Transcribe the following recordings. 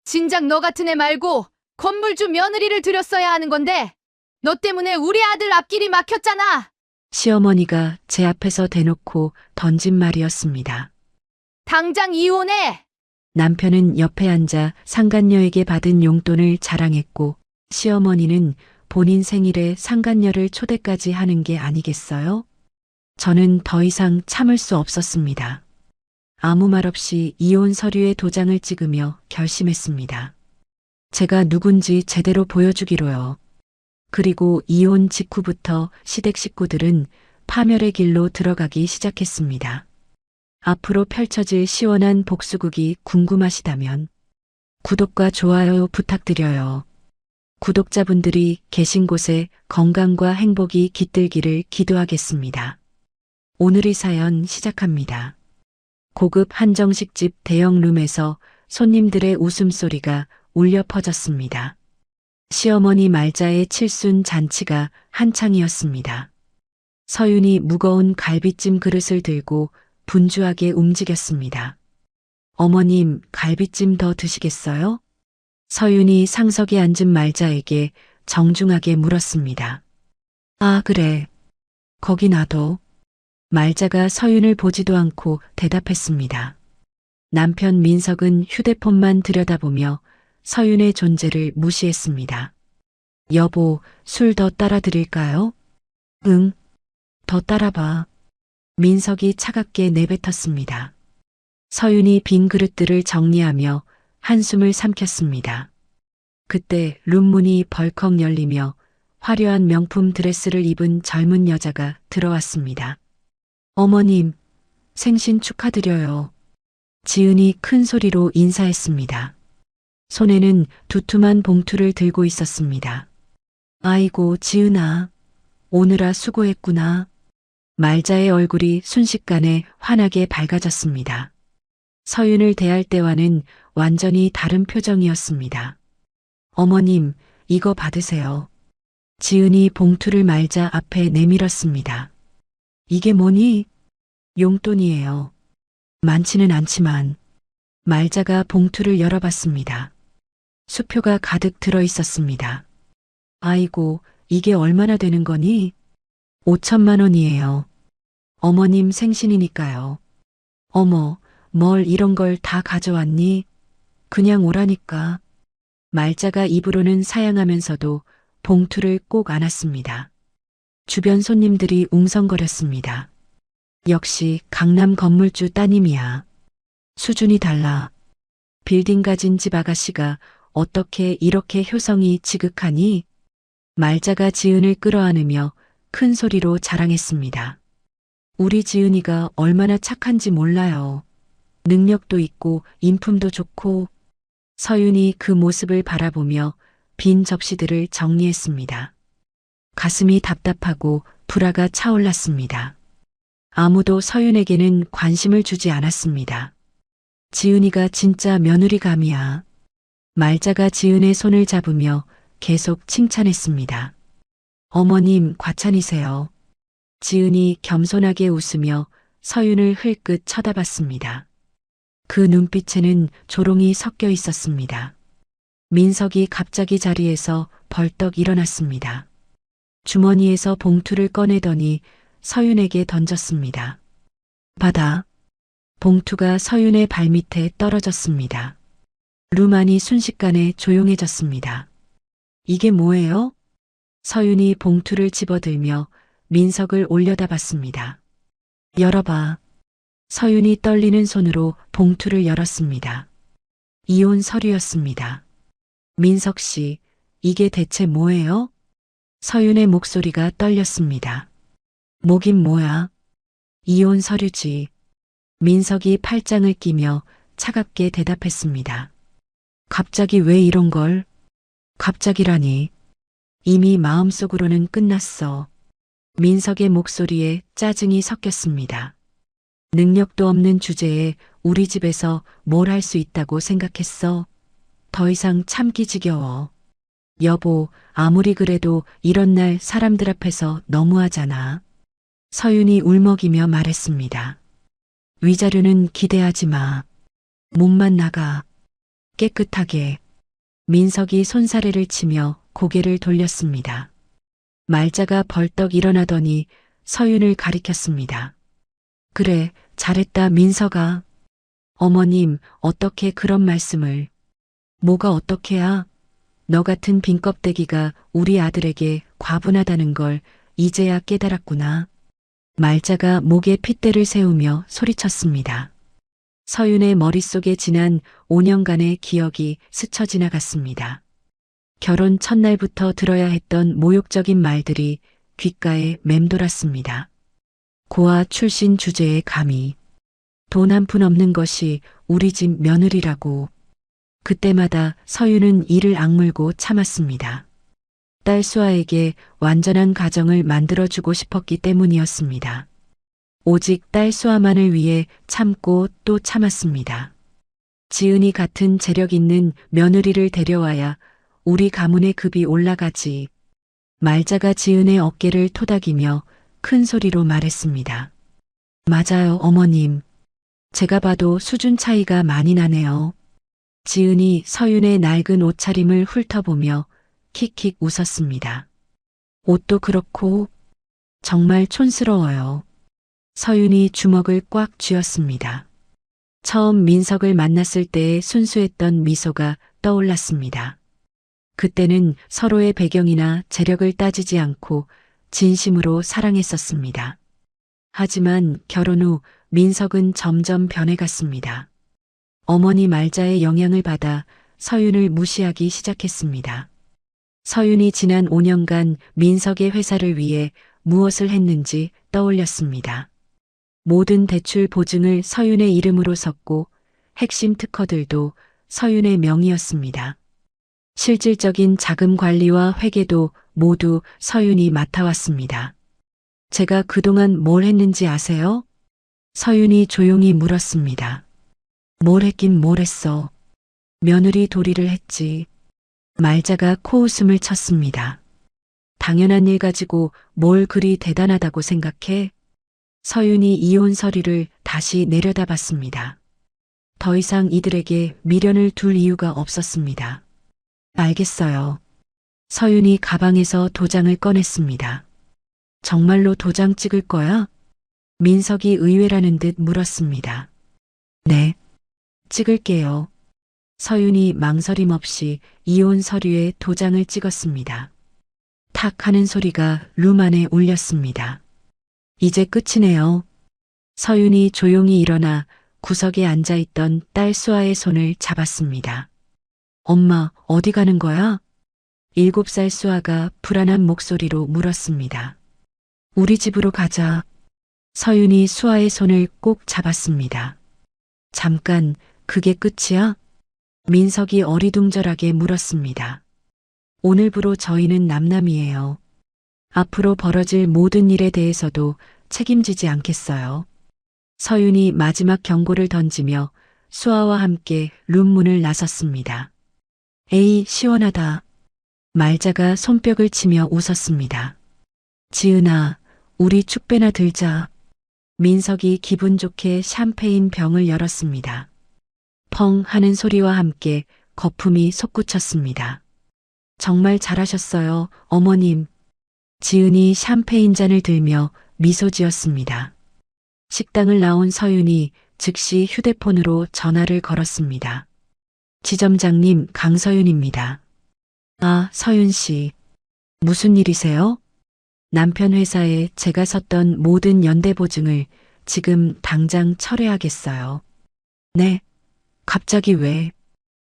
진작 너 같은 애 말고 건물주 며느리를 들였어야 하는 건데 너 때문에 우리 아들 앞길이 막혔잖아. 시어머니가 제 앞에서 대놓고 던진 말이었습니다. 당장 이혼해. 남편은 옆에 앉아 상간녀에게 받은 용돈을 자랑했고 시어머니는 본인 생일에 상간녀를 초대까지 하는 게 아니겠어요? 저는 더 이상 참을 수 없었습니다. 아무 말 없이 이혼 서류에 도장을 찍으며 결심했습니다. 제가 누군지 제대로 보여주기로요. 그리고 이혼 직후부터 시댁 식구들은 파멸의 길로 들어가기 시작했습니다. 앞으로 펼쳐질 시원한 복수극이 궁금하시다면 구독과 좋아요 부탁드려요. 구독자분들이 계신 곳에 건강과 행복이 깃들기를 기도하겠습니다. 오늘의 사연 시작합니다. 고급 한정식집 대형룸에서 손님들의 웃음소리가 울려 퍼졌습니다. 시어머니 말자의 칠순 잔치가 한창이었습니다. 서윤이 무거운 갈비찜 그릇을 들고 분주하게 움직였습니다. 어머님, 갈비찜 더 드시겠어요? 서윤이 상석에 앉은 말자에게 정중하게 물었습니다. 아, 그래. 거기 놔둬. 말자가 서윤을 보지도 않고 대답했습니다. 남편 민석은 휴대폰만 들여다보며 서윤의 존재를 무시했습니다. 여보, 술 더 따라 드릴까요? 응, 더 따라봐. 민석이 차갑게 내뱉었습니다. 서윤이 빈 그릇들을 정리하며 한숨을 삼켰습니다. 그때 룸문이 벌컥 열리며 화려한 명품 드레스를 입은 젊은 여자가 들어왔습니다. 어머님, 생신 축하드려요. 지은이 큰 소리로 인사했습니다. 손에는 두툼한 봉투를 들고 있었습니다. 아이고, 지은아. 오느라 수고했구나. 말자의 얼굴이 순식간에 환하게 밝아졌습니다. 서윤을 대할 때와는 완전히 다른 표정이었습니다. 어머님, 이거 받으세요. 지은이 봉투를 말자 앞에 내밀었습니다. 이게 뭐니? 용돈이에요. 많지는 않지만. 말자가 봉투를 열어봤습니다. 수표가 가득 들어 있었습니다. 아이고, 이게 얼마나 되는 거니? 5천만 원이에요. 어머님 생신이니까요. 어머, 뭘 이런 걸 다 가져왔니? 그냥 오라니까. 말자가 입으로는 사양하면서도 봉투를 꼭 안았습니다. 주변 손님들이 웅성거렸습니다. 역시 강남 건물주 따님이야. 수준이 달라. 빌딩 가진 집 아가씨가 어떻게 이렇게 효성이 지극하니? 말자가 지은을 끌어안으며 큰 소리로 자랑했습니다. 우리 지은이가 얼마나 착한지 몰라요. 능력도 있고 인품도 좋고. 서윤이 그 모습을 바라보며 빈 접시들을 정리했습니다. 가슴이 답답하고 불화가 차올랐습니다. 아무도 서윤에게는 관심을 주지 않았습니다. 지은이가 진짜 며느리감이야. 말자가 지은의 손을 잡으며 계속 칭찬했습니다. 어머님, 과찬이세요. 지은이 겸손하게 웃으며 서윤을 흘끗 쳐다봤습니다. 그 눈빛에는 조롱이 섞여 있었습니다. 민석이 갑자기 자리에서 벌떡 일어났습니다. 주머니에서 봉투를 꺼내더니 서윤에게 던졌습니다. 받아. 봉투가 서윤의 발밑에 떨어졌습니다. 룸 안이 순식간에 조용해졌습니다. 이게 뭐예요? 서윤이 봉투를 집어들며 민석을 올려다봤습니다. 열어봐. 서윤이 떨리는 손으로 봉투를 열었습니다. 이혼 서류였습니다. 민석 씨, 이게 대체 뭐예요? 서윤의 목소리가 떨렸습니다. 뭐긴 뭐야? 이혼 서류지. 민석이 팔짱을 끼며 차갑게 대답했습니다. 갑자기 왜 이런 걸? 갑자기라니. 이미 마음속으로는 끝났어. 민석의 목소리에 짜증이 섞였습니다. 능력도 없는 주제에 우리 집에서 뭘 할 수 있다고 생각했어? 더 이상 참기 지겨워. 여보, 아무리 그래도 이런 날 사람들 앞에서 너무하잖아. 서윤이 울먹이며 말했습니다. 위자료는 기대하지 마. 몸만 나가. 깨끗하게. 민석이 손사래를 치며 고개를 돌렸습니다. 말자가 벌떡 일어나더니 서윤을 가리켰습니다. 그래, 잘했다, 민석아. 어머님, 어떻게 그런 말씀을. 뭐가 어떻게야? 너 같은 빈껍데기가 우리 아들에게 과분하다는 걸 이제야 깨달았구나. 말자가 목에 핏대를 세우며 소리쳤습니다. 서윤의 머릿속에 지난 5년간의 기억이 스쳐 지나갔습니다. 결혼 첫날부터 들어야 했던 모욕적인 말들이 귓가에 맴돌았습니다. 고아 출신 주제에 감히 돈 한 푼 없는 것이 우리 집 며느리라고. 그때마다 서윤은 이를 악물고 참았습니다. 딸 수아에게 완전한 가정을 만들어주고 싶었기 때문이었습니다. 오직 딸 수아만을 위해 참고 또 참았습니다. 지은이 같은 재력 있는 며느리를 데려와야 우리 가문의 급이 올라가지. 말자가 지은의 어깨를 토닥이며 큰 소리로 말했습니다. 맞아요, 어머님. 제가 봐도 수준 차이가 많이 나네요. 지은이 서윤의 낡은 옷차림을 훑어보며 킥킥 웃었습니다. 옷도 그렇고 정말 촌스러워요. 서윤이 주먹을 꽉 쥐었습니다. 처음 민석을 만났을 때의 순수했던 미소가 떠올랐습니다. 그때는 서로의 배경이나 재력을 따지지 않고 진심으로 사랑했었습니다. 하지만 결혼 후 민석은 점점 변해갔습니다. 어머니 말자의 영향을 받아 서윤을 무시하기 시작했습니다. 서윤이 지난 5년간 민석의 회사를 위해 무엇을 했는지 떠올렸습니다. 모든 대출 보증을 서윤의 이름으로 섰고 핵심 특허들도 서윤의 명의였습니다. 실질적인 자금 관리와 회계도 모두 서윤이 맡아왔습니다. 제가 그동안 뭘 했는지 아세요? 서윤이 조용히 물었습니다. 뭘 했긴 뭘 했어. 며느리 도리를 했지. 말자가 코웃음을 쳤습니다. 당연한 일 가지고 뭘 그리 대단하다고 생각해? 서윤이 이혼 서류를 다시 내려다봤습니다. 더 이상 이들에게 미련을 둘 이유가 없었습니다. 알겠어요. 서윤이 가방에서 도장을 꺼냈습니다. 정말로 도장 찍을 거야? 민석이 의외라는 듯 물었습니다. 네. 찍을게요. 서윤이 망설임 없이 이혼 서류에 도장을 찍었습니다. 탁 하는 소리가 룸 안에 울렸습니다. 이제 끝이네요. 서윤이 조용히 일어나 구석에 앉아있던 딸 수아의 손을 잡았습니다. 엄마, 어디 가는 거야? 7살 수아가 불안한 목소리로 물었습니다. 우리 집으로 가자. 서윤이 수아의 손을 꼭 잡았습니다. 잠깐, 그게 끝이야? 민석이 어리둥절하게 물었습니다. 오늘부로 저희는 남남이에요. 앞으로 벌어질 모든 일에 대해서도 책임지지 않겠어요. 서윤이 마지막 경고를 던지며 수아와 함께 룸문을 나섰습니다. 에이, 시원하다. 말자가 손뼉을 치며 웃었습니다. 지은아, 우리 축배나 들자. 민석이 기분 좋게 샴페인 병을 열었습니다. 펑 하는 소리와 함께 거품이 솟구쳤습니다. 정말 잘하셨어요, 어머님. 지은이 샴페인 잔을 들며 미소 지었습니다. 식당을 나온 서윤이 즉시 휴대폰으로 전화를 걸었습니다. 지점장님, 강서윤입니다. 아, 서윤 씨. 무슨 일이세요? 남편 회사에 제가 섰던 모든 연대 보증을 지금 당장 철회하겠어요. 네. 갑자기 왜?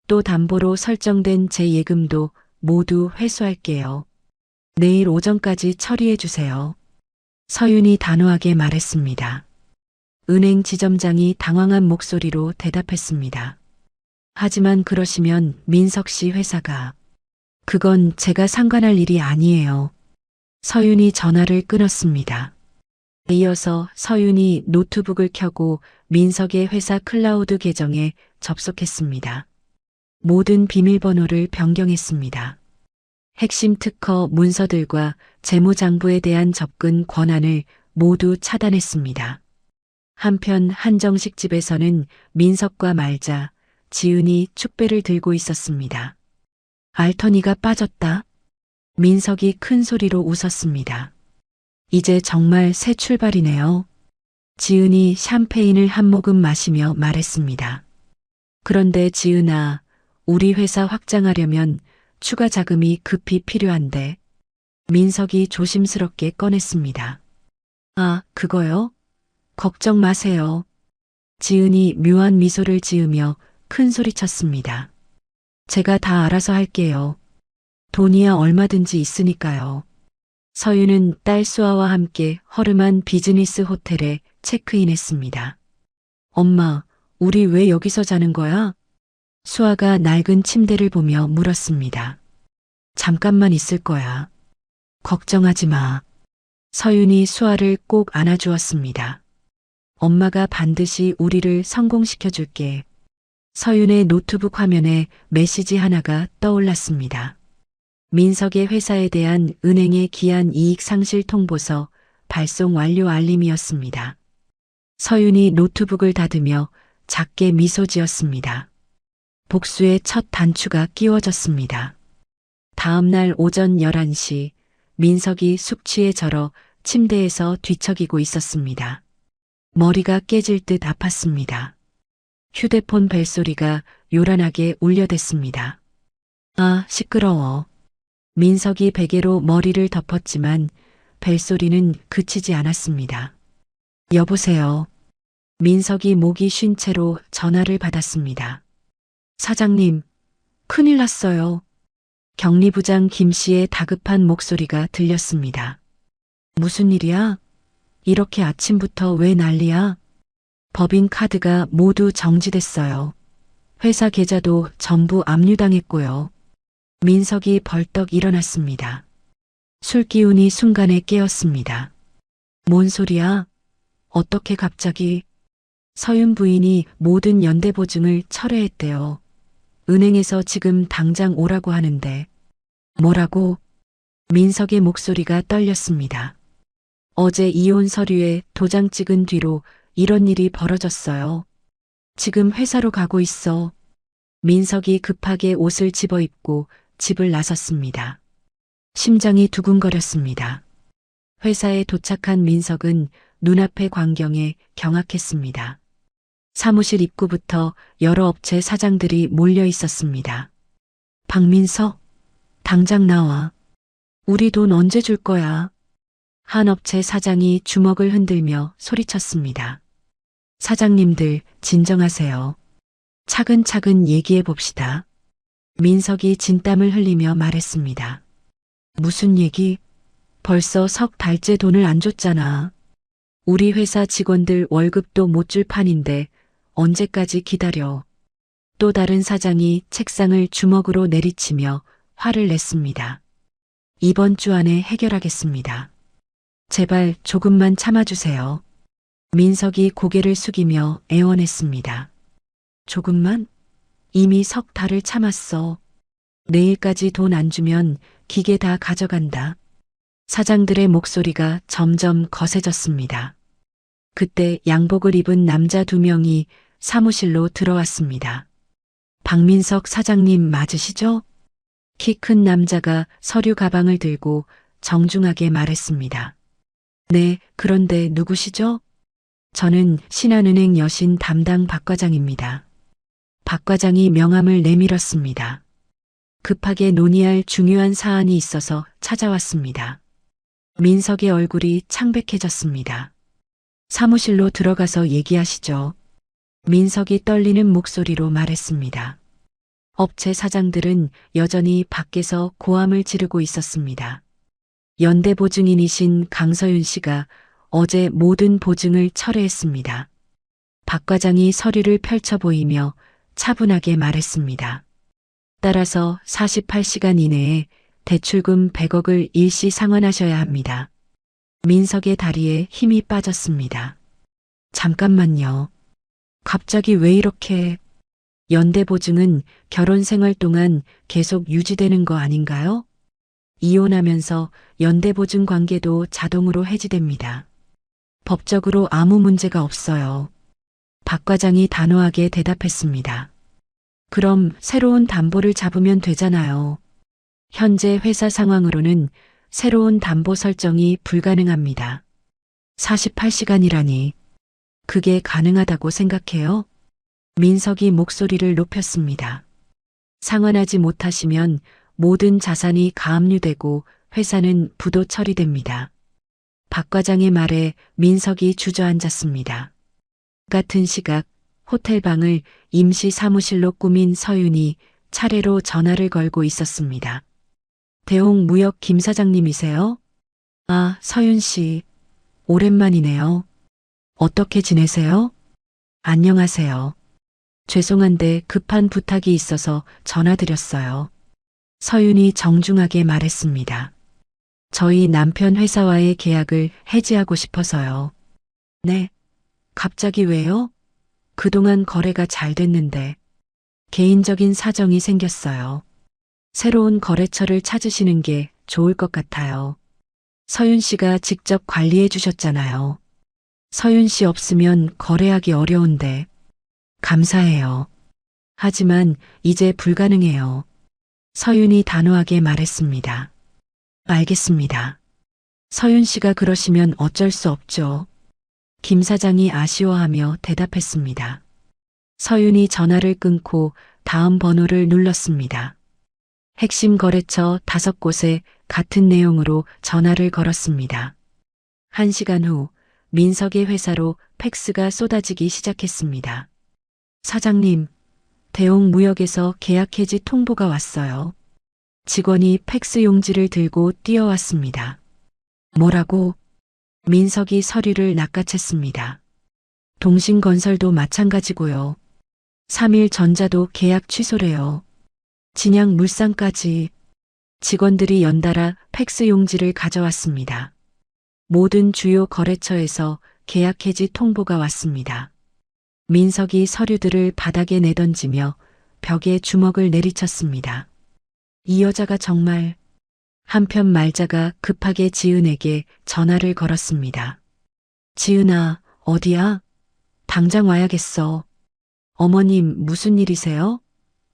또 담보로 설정된 제 예금도 모두 회수할게요. 내일 오전까지 처리해 주세요. 서윤이 단호하게 말했습니다. 은행 지점장이 당황한 목소리로 대답했습니다. 하지만 그러시면 민석 씨 회사가. 그건 제가 상관할 일이 아니에요. 서윤이 전화를 끊었습니다. 이어서 서윤이 노트북을 켜고 민석의 회사 클라우드 계정에 접속했습니다. 모든 비밀번호를 변경했습니다. 핵심 특허 문서들과 재무장부에 대한 접근 권한을 모두 차단했습니다. 한편 한정식 집에서는 민석과 말자, 지은이 축배를 들고 있었습니다. 알터니가 빠졌다. 민석이 큰 소리로 웃었습니다. 이제 정말 새 출발이네요. 지은이 샴페인을 한 모금 마시며 말했습니다. 그런데 지은아, 우리 회사 확장하려면 추가 자금이 급히 필요한데. 민석이 조심스럽게 꺼냈습니다. 아, 그거요? 걱정 마세요. 지은이 묘한 미소를 지으며 큰 소리쳤습니다. 제가 다 알아서 할게요. 돈이야 얼마든지 있으니까요. 서유는 딸 수아와 함께 허름한 비즈니스 호텔에 체크인했습니다. 엄마, 우리 왜 여기서 자는 거야? 수아가 낡은 침대를 보며 물었습니다. 잠깐만 있을 거야. 걱정하지 마. 서윤이 수아를 꼭 안아주었습니다. 엄마가 반드시 우리를 성공시켜 줄게. 서윤의 노트북 화면에 메시지 하나가 떠올랐습니다. 민석의 회사에 대한 은행의 기한 이익 상실 통보서 발송 완료 알림이었습니다. 서윤이 노트북을 닫으며 작게 미소 지었습니다. 복수의 첫 단추가 끼워졌습니다. 다음 날 오전 11시 민석이 숙취에 절어 침대에서 뒤척이고 있었습니다. 머리가 깨질 듯 아팠습니다. 휴대폰 벨소리가 요란하게 울려댔습니다. 아, 시끄러워. 민석이 베개로 머리를 덮었지만 벨소리는 그치지 않았습니다. 여보세요. 민석이 목이 쉰 채로 전화를 받았습니다. 사장님, 큰일 났어요. 격리부장 김 씨의 다급한 목소리가 들렸습니다. 무슨 일이야? 이렇게 아침부터 왜 난리야? 법인카드가 모두 정지됐어요. 회사 계좌도 전부 압류당했고요. 민석이 벌떡 일어났습니다. 술 기운이 순간에 깨었습니다. 뭔 소리야? 어떻게 갑자기? 서윤 부인이 모든 연대보증을 철회했대요. 은행에서 지금 당장 오라고 하는데. 뭐라고? 민석의 목소리가 떨렸습니다. 어제 이혼 서류에 도장 찍은 뒤로 이런 일이 벌어졌어요. 지금 회사로 가고 있어. 민석이 급하게 옷을 집어입고 집을 나섰습니다. 심장이 두근거렸습니다. 회사에 도착한 민석은 눈앞의 광경에 경악했습니다. 사무실 입구부터 여러 업체 사장들이 몰려 있었습니다. 박민석, 당장 나와. 우리 돈 언제 줄 거야? 한 업체 사장이 주먹을 흔들며 소리쳤습니다. 사장님들, 진정하세요. 차근차근 얘기해 봅시다. 민석이 진땀을 흘리며 말했습니다. 무슨 얘기? 벌써 석 달째 돈을 안 줬잖아. 우리 회사 직원들 월급도 못 줄 판인데 언제까지 기다려. 또 다른 사장이 책상을 주먹으로 내리치며 화를 냈습니다. 이번 주 안에 해결하겠습니다. 제발 조금만 참아주세요. 민석이 고개를 숙이며 애원했습니다. 조금만? 이미 석 달을 참았어. 내일까지 돈 안 주면 기계 다 가져간다. 사장들의 목소리가 점점 거세졌습니다. 그때 양복을 입은 남자 2명이 사무실로 들어왔습니다. 박민석 사장님 맞으시죠? 키 큰 남자가 서류 가방을 들고 정중하게 말했습니다. 네, 그런데 누구시죠? 저는 신한은행 여신 담당 박 과장입니다. 박 과장이 명함을 내밀었습니다. 급하게 논의할 중요한 사안이 있어서 찾아왔습니다. 민석의 얼굴이 창백해졌습니다. 사무실로 들어가서 얘기하시죠. 민석이 떨리는 목소리로 말했습니다. 업체 사장들은 여전히 밖에서 고함을 지르고 있었습니다. 연대보증인이신 강서윤 씨가 어제 모든 보증을 철회했습니다. 박 과장이 서류를 펼쳐 보이며 차분하게 말했습니다. 따라서 48시간 이내에 대출금 100억을 일시 상환하셔야 합니다. 민석의 다리에 힘이 빠졌습니다. 잠깐만요. 갑자기 왜 이렇게... 연대보증은 결혼 생활 동안 계속 유지되는 거 아닌가요? 이혼하면서 연대보증 관계도 자동으로 해지됩니다. 법적으로 아무 문제가 없어요. 박 과장이 단호하게 대답했습니다. 그럼 새로운 담보를 잡으면 되잖아요. 현재 회사 상황으로는 새로운 담보 설정이 불가능합니다. 48시간이라니. 그게 가능하다고 생각해요? 민석이 목소리를 높였습니다. 상환하지 못하시면 모든 자산이 가압류되고 회사는 부도 처리됩니다. 박 과장의 말에 민석이 주저앉았습니다. 같은 시각 호텔방을 임시 사무실로 꾸민 서윤이 차례로 전화를 걸고 있었습니다. 대홍무역 김 사장님이세요? 아, 서윤 씨. 오랜만이네요. 어떻게 지내세요? 안녕하세요. 죄송한데 급한 부탁이 있어서 전화드렸어요. 서윤이 정중하게 말했습니다. 저희 남편 회사와의 계약을 해지하고 싶어서요. 네. 갑자기 왜요? 그동안 거래가 잘 됐는데 개인적인 사정이 생겼어요. 새로운 거래처를 찾으시는 게 좋을 것 같아요. 서윤 씨가 직접 관리해 주셨잖아요. 서윤 씨 없으면 거래하기 어려운데 감사해요. 하지만 이제 불가능해요. 서윤이 단호하게 말했습니다. 알겠습니다. 서윤 씨가 그러시면 어쩔 수 없죠. 김 사장이 아쉬워하며 대답했습니다. 서윤이 전화를 끊고 다음 번호를 눌렀습니다. 핵심 거래처 5곳에 같은 내용으로 전화를 걸었습니다. 1시간 후 민석의 회사로 팩스가 쏟아지기 시작했습니다. 사장님, 대홍무역에서 계약 해지 통보가 왔어요. 직원이 팩스 용지를 들고 뛰어왔습니다. 뭐라고? 민석이 서류를 낚아챘습니다. 동신건설도 마찬가지고요. 3일 전자도 계약 취소래요. 진양물산까지. 직원들이 연달아 팩스 용지를 가져왔습니다. 모든 주요 거래처에서 계약 해지 통보가 왔습니다. 민석이 서류들을 바닥에 내던지며 벽에 주먹을 내리쳤습니다. 이 여자가 정말. 한편 말자가 급하게 지은에게 전화를 걸었습니다. 지은아, 어디야? 당장 와야겠어. 어머님, 무슨 일이세요?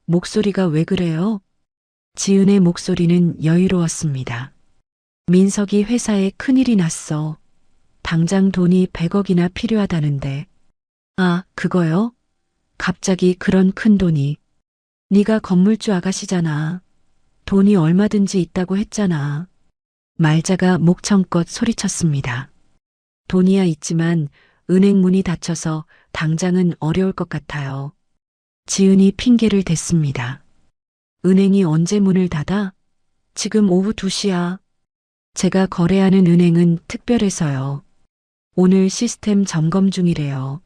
목소리가 왜 그래요? 지은의 목소리는 여유로웠습니다. 민석이 회사에 큰일이 났어. 당장 돈이 100억이나 필요하다는데. 아, 그거요? 갑자기 그런 큰 돈이. 네가 건물주 아가씨잖아. 돈이 얼마든지 있다고 했잖아. 말자가 목청껏 소리쳤습니다. 돈이야 있지만 은행 문이 닫혀서 당장은 어려울 것 같아요. 지은이 핑계를 댔습니다. 은행이 언제 문을 닫아? 지금 오후 2시야. 제가 거래하는 은행은 특별해서요. 오늘 시스템 점검 중이래요.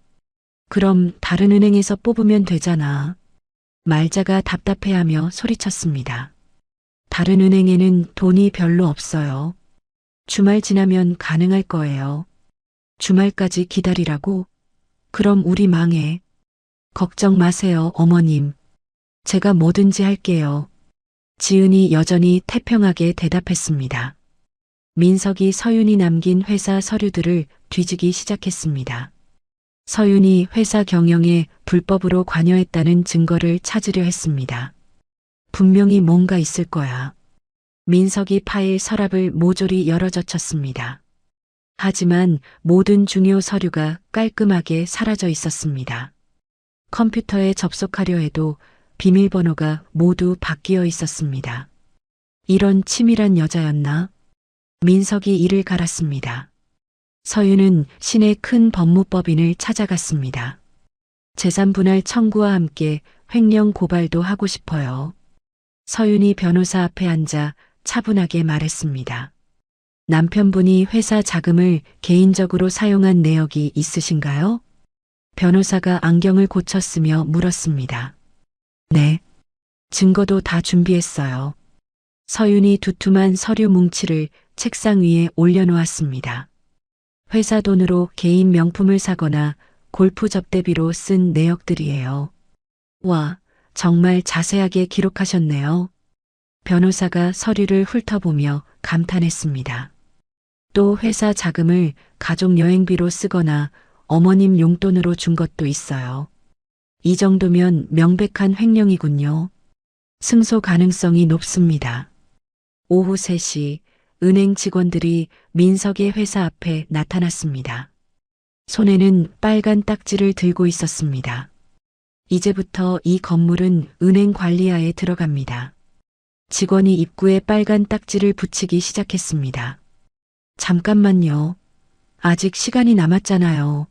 그럼 다른 은행에서 뽑으면 되잖아. 말자가 답답해하며 소리쳤습니다. 다른 은행에는 돈이 별로 없어요. 주말 지나면 가능할 거예요. 주말까지 기다리라고? 그럼 우리 망해. 걱정 마세요, 어머님. 제가 뭐든지 할게요. 지은이 여전히 태평하게 대답했습니다. 민석이 서윤이 남긴 회사 서류들을 뒤지기 시작했습니다. 서윤이 회사 경영에 불법으로 관여했다는 증거를 찾으려 했습니다. 분명히 뭔가 있을 거야. 민석이 파일 서랍을 모조리 열어젖혔습니다. 하지만 모든 중요 서류가 깔끔하게 사라져 있었습니다. 컴퓨터에 접속하려 해도 비밀번호가 모두 바뀌어 있었습니다. 이런 치밀한 여자였나? 민석이 이를 갈았습니다. 서윤은 시내 큰 법무법인을 찾아갔습니다. 재산분할 청구와 함께 횡령 고발도 하고 싶어요. 서윤이 변호사 앞에 앉아 차분하게 말했습니다. 남편분이 회사 자금을 개인적으로 사용한 내역이 있으신가요? 변호사가 안경을 고쳤으며 물었습니다. 네. 증거도 다 준비했어요. 서윤이 두툼한 서류 뭉치를 책상 위에 올려놓았습니다. 회사 돈으로 개인 명품을 사거나 골프 접대비로 쓴 내역들이에요. 와, 정말 자세하게 기록하셨네요. 변호사가 서류를 훑어보며 감탄했습니다. 또 회사 자금을 가족 여행비로 쓰거나 어머님 용돈으로 준 것도 있어요. 이 정도면 명백한 횡령이군요. 승소 가능성이 높습니다. 오후 3시 은행 직원들이 민석의 회사 앞에 나타났습니다. 손에는 빨간 딱지를 들고 있었습니다. 이제부터 이 건물은 은행 관리하에 들어갑니다. 직원이 입구에 빨간 딱지를 붙이기 시작했습니다. 잠깐만요. 아직 시간이 남았잖아요.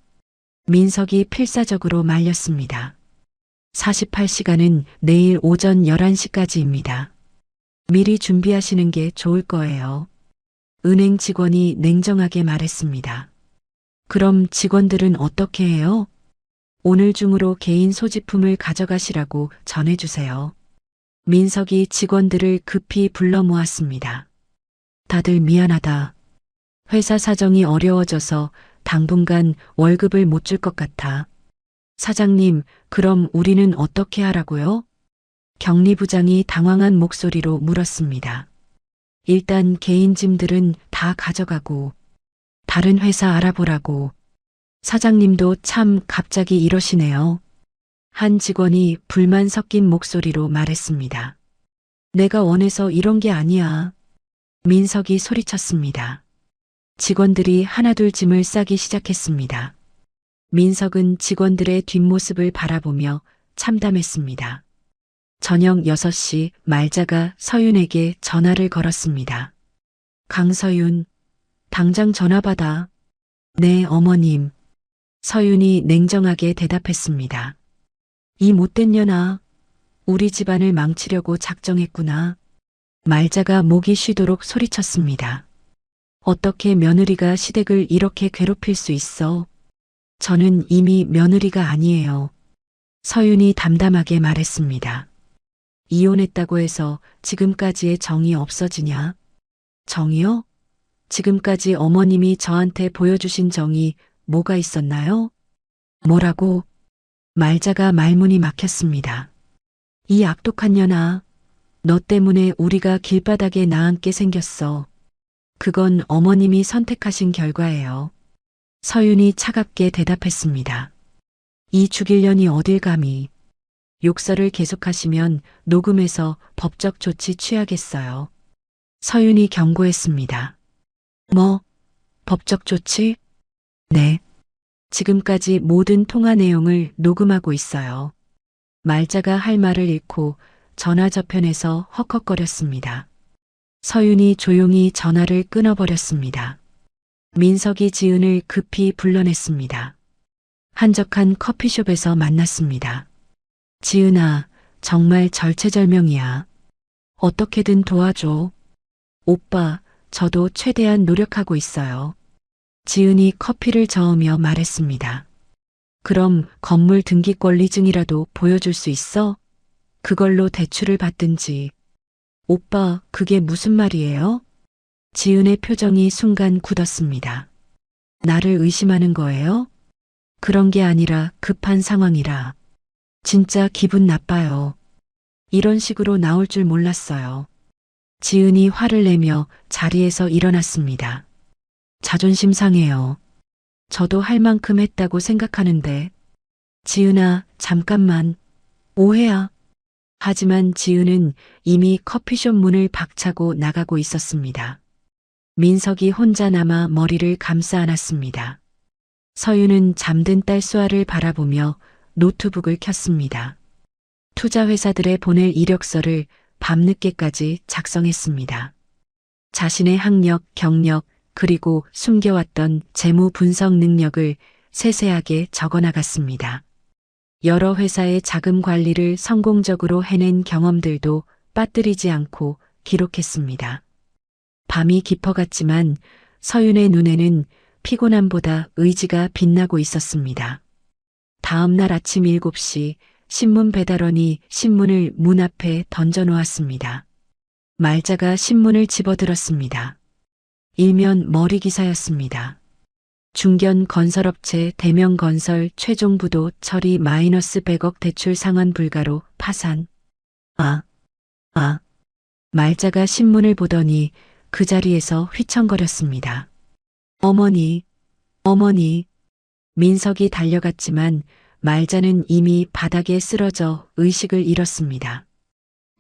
민석이 필사적으로 말렸습니다. 48시간은 내일 오전 11시까지입니다. 미리 준비하시는 게 좋을 거예요. 은행 직원이 냉정하게 말했습니다. 그럼 직원들은 어떻게 해요? 오늘 중으로 개인 소지품을 가져가시라고 전해주세요. 민석이 직원들을 급히 불러 모았습니다. 다들 미안하다. 회사 사정이 어려워져서 당분간 월급을 못 줄 것 같아. 사장님, 그럼 우리는 어떻게 하라고요? 경리부장이 당황한 목소리로 물었습니다. 일단 개인 짐들은 다 가져가고 다른 회사 알아보라고. 사장님도 참 갑자기 이러시네요. 한 직원이 불만 섞인 목소리로 말했습니다. 내가 원해서 이런 게 아니야. 민석이 소리쳤습니다. 직원들이 하나둘 짐을 싸기 시작했습니다. 민석은 직원들의 뒷모습을 바라보며 참담했습니다. 저녁 6시 말자가 서윤에게 전화를 걸었습니다. 강서윤, 당장 전화 받아. 네, 어머님. 서윤이 냉정하게 대답했습니다. 이 못된 년아, 우리 집안을 망치려고 작정했구나. 말자가 목이 쉬도록 소리쳤습니다. 어떻게 며느리가 시댁을 이렇게 괴롭힐 수 있어? 저는 이미 며느리가 아니에요. 서윤이 담담하게 말했습니다. 이혼했다고 해서 지금까지의 정이 없어지냐? 정이요? 지금까지 어머님이 저한테 보여주신 정이 뭐가 있었나요? 뭐라고? 말자가 말문이 막혔습니다. 이 악독한 년아, 너 때문에 우리가 길바닥에 나앉게 생겼어. 그건 어머님이 선택하신 결과예요. 서윤이 차갑게 대답했습니다. 이 죽일 년이 어딜 감히. 욕설을 계속하시면 녹음해서 법적 조치 취하겠어요. 서윤이 경고했습니다. 뭐? 법적 조치? 네. 지금까지 모든 통화 내용을 녹음하고 있어요. 말자가 할 말을 잃고 전화 저편에서 헉헉거렸습니다. 서윤이 조용히 전화를 끊어버렸습니다. 민석이 지은을 급히 불러냈습니다. 한적한 커피숍에서 만났습니다. 지은아, 정말 절체절명이야. 어떻게든 도와줘. 오빠, 저도 최대한 노력하고 있어요. 지은이 커피를 저으며 말했습니다. 그럼 건물 등기권리증이라도 보여줄 수 있어? 그걸로 대출을 받든지. 오빠, 그게 무슨 말이에요? 지은의 표정이 순간 굳었습니다. 나를 의심하는 거예요? 그런 게 아니라 급한 상황이라. 진짜 기분 나빠요. 이런 식으로 나올 줄 몰랐어요. 지은이 화를 내며 자리에서 일어났습니다. 자존심 상해요. 저도 할 만큼 했다고 생각하는데. 지은아, 잠깐만. 오해야. 하지만 지은은 이미 커피숍 문을 박차고 나가고 있었습니다. 민석이 혼자 남아 머리를 감싸 안았습니다. 서윤은 잠든 딸 수아를 바라보며 노트북을 켰습니다. 투자회사들에 보낼 이력서를 밤늦게까지 작성했습니다. 자신의 학력, 경력, 그리고 숨겨왔던 재무 분석 능력을 세세하게 적어나갔습니다. 여러 회사의 자금 관리를 성공적으로 해낸 경험들도 빠뜨리지 않고 기록했습니다. 밤이 깊어갔지만 서윤의 눈에는 피곤함보다 의지가 빛나고 있었습니다. 다음 날 아침 7시 신문 배달원이 신문을 문 앞에 던져놓았습니다. 말자가 신문을 집어들었습니다. 일면 머리 기사였습니다. 중견 건설업체 대명건설 최종 부도 처리 마이너스 100억 대출 상환 불가로 파산. 말자가 신문을 보더니 그 자리에서 휘청거렸습니다. 어머니. 민석이 달려갔지만 말자는 이미 바닥에 쓰러져 의식을 잃었습니다.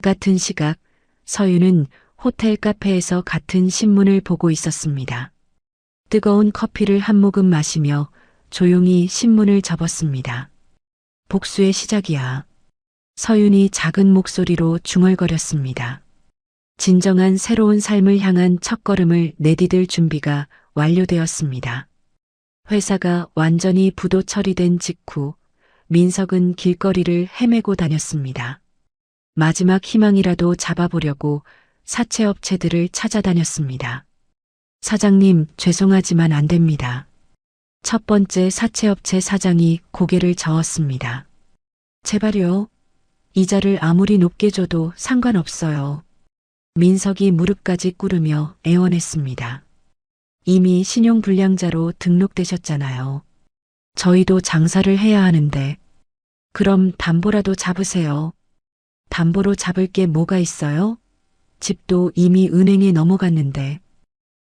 같은 시각 서윤은 호텔 카페에서 같은 신문을 보고 있었습니다. 뜨거운 커피를 한 모금 마시며 조용히 신문을 접었습니다. 복수의 시작이야. 서윤이 작은 목소리로 중얼거렸습니다. 진정한 새로운 삶을 향한 첫걸음을 내디딜 준비가 완료되었습니다. 회사가 완전히 부도 처리된 직후 민석은 길거리를 헤매고 다녔습니다. 마지막 희망이라도 잡아보려고 사채업체들을 찾아다녔습니다. 사장님, 죄송하지만 안 됩니다. 첫 번째 사채업체 사장이 고개를 저었습니다. 제발요. 이자를 아무리 높게 줘도 상관없어요. 민석이 무릎까지 꿇으며 애원했습니다. 이미 신용불량자로 등록되셨잖아요. 저희도 장사를 해야 하는데. 그럼 담보라도 잡으세요. 담보로 잡을 게 뭐가 있어요? 집도 이미 은행에 넘어갔는데.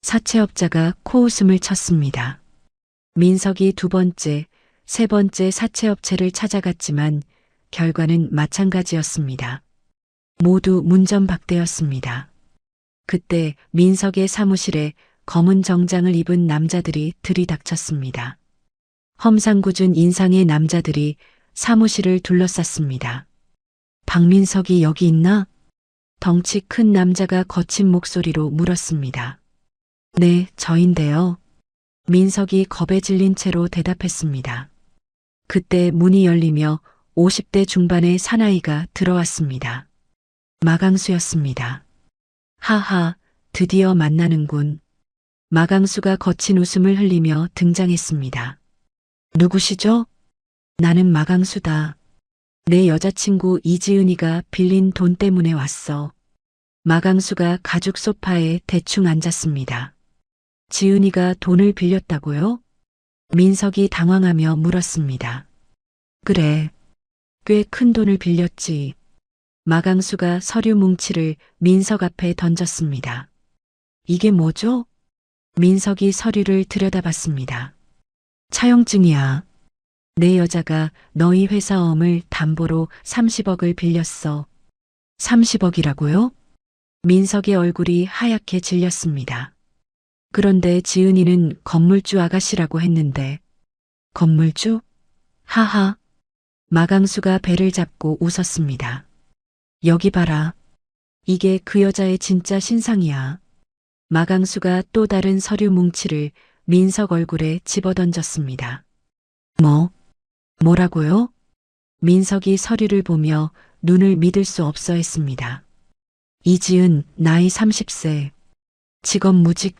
사채업자가 코웃음을 쳤습니다. 민석이 두 번째, 세 번째 사채업체를 찾아갔지만 결과는 마찬가지였습니다. 모두 문전박대였습니다. 그때 민석의 사무실에 검은 정장을 입은 남자들이 들이닥쳤습니다. 험상궂은 인상의 남자들이 사무실을 둘러쌌습니다. 박민석이 여기 있나? 덩치 큰 남자가 거친 목소리로 물었습니다. 네, 저인데요. 민석이 겁에 질린 채로 대답했습니다. 그때 문이 열리며 50대 중반의 사나이가 들어왔습니다. 마강수였습니다. 하하, 드디어 만나는군. 마강수가 거친 웃음을 흘리며 등장했습니다. 누구시죠? 나는 마강수다. 내 여자친구 이지은이가 빌린 돈 때문에 왔어. 마강수가 가죽 소파에 대충 앉았습니다. 지은이가 돈을 빌렸다고요? 민석이 당황하며 물었습니다. 그래, 꽤 큰 돈을 빌렸지. 마강수가 서류 뭉치를 민석 앞에 던졌습니다. 이게 뭐죠? 민석이 서류를 들여다봤습니다. 차용증이야. 내 여자가 너희 회사 어음을 담보로 30억을 빌렸어. 30억이라고요? 민석의 얼굴이 하얗게 질렸습니다. 그런데 지은이는 건물주 아가씨라고 했는데. 건물주? 하하. 마강수가 배를 잡고 웃었습니다. 여기 봐라. 이게 그 여자의 진짜 신상이야. 마강수가 또 다른 서류 뭉치를 민석 얼굴에 집어던졌습니다. 뭐라고요? 민석이 서류를 보며 눈을 믿을 수 없어 했습니다. 이지은, 나이 30세. 직업 무직.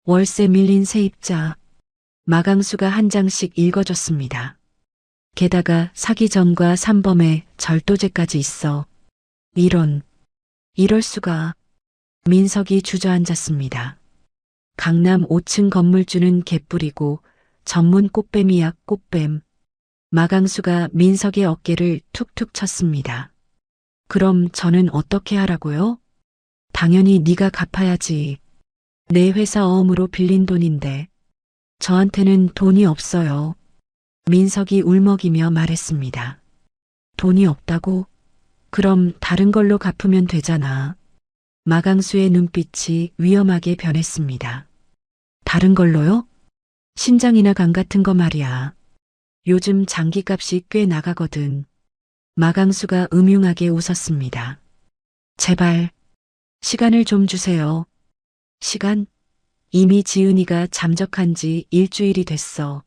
월세 밀린 세입자. 마강수가 한 장씩 읽어줬습니다. 게다가 사기 전과 산범에 절도죄까지 있어. 이럴 수가. 민석이 주저앉았습니다. 강남 5층 건물주는 개뿔이고 전문 꽃뱀이야 꽃뱀. 마강수가 민석의 어깨를 툭툭 쳤습니다. 그럼 저는 어떻게 하라고요? 당연히 네가 갚아야지. 내 회사 어음으로 빌린 돈인데. 저한테는 돈이 없어요. 민석이 울먹이며 말했습니다. 돈이 없다고? 그럼 다른 걸로 갚으면 되잖아. 마강수의 눈빛이 위험하게 변했습니다. 다른 걸로요? 신장이나 간 같은 거 말이야. 요즘 장기값이 꽤 나가거든. 마강수가 음흉하게 웃었습니다. 제발, 시간을 좀 주세요. 시간? 이미 지은이가 잠적한 지 일주일이 됐어.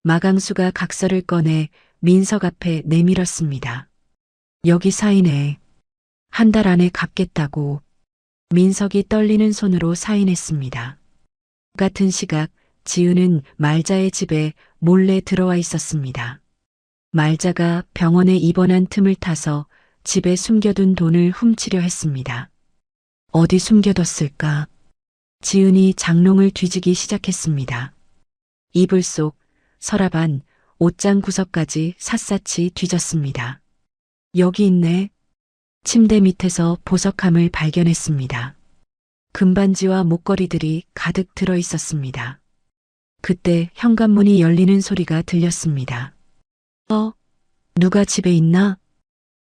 마강수가 각서를 꺼내 민석 앞에 내밀었습니다. 여기 사인해. 한 달 안에 갚겠다고. 민석이 떨리는 손으로 사인했습니다. 같은 시각 지은은 말자의 집에 몰래 들어와 있었습니다. 말자가 병원에 입원한 틈을 타서 집에 숨겨둔 돈을 훔치려 했습니다. 어디 숨겨뒀을까? 지은이 장롱을 뒤지기 시작했습니다. 이불 속, 서랍 안, 옷장 구석까지 샅샅이 뒤졌습니다. 여기 있네. 침대 밑에서 보석함을 발견했습니다. 금반지와 목걸이들이 가득 들어 있었습니다. 그때 현관문이 열리는 소리가 들렸습니다. 누가 집에 있나?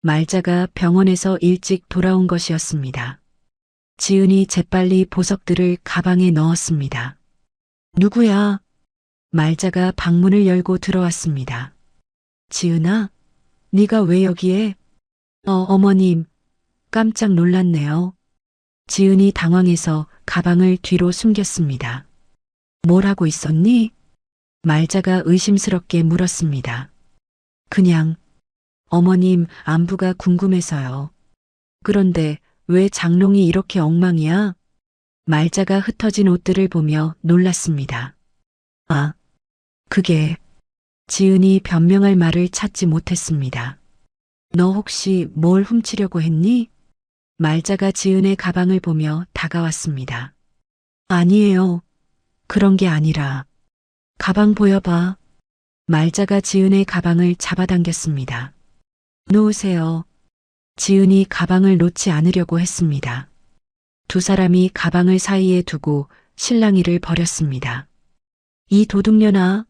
말자가 병원에서 일찍 돌아온 것이었습니다. 지은이 재빨리 보석들을 가방에 넣었습니다. 누구야? 말자가 방문을 열고 들어왔습니다. 지은아, 네가 왜 여기에? 어머님, 깜짝 놀랐네요. 지은이 당황해서 가방을 뒤로 숨겼습니다. 뭘 하고 있었니? 말자가 의심스럽게 물었습니다. 그냥 어머님 안부가 궁금해서요. 그런데 왜 장롱이 이렇게 엉망이야? 말자가 흩어진 옷들을 보며 놀랐습니다. 아, 그게 지은이 변명할 말을 찾지 못했습니다. 너 혹시 뭘 훔치려고 했니? 말자가 지은의 가방을 보며 다가왔습니다. 아니에요. 그런 게 아니라 가방 보여봐. 말자가 지은의 가방을 잡아당겼습니다. 놓으세요. 지은이 가방을 놓지 않으려고 했습니다. 두 사람이 가방을 사이에 두고 실랑이를 벌였습니다. 이 도둑년아.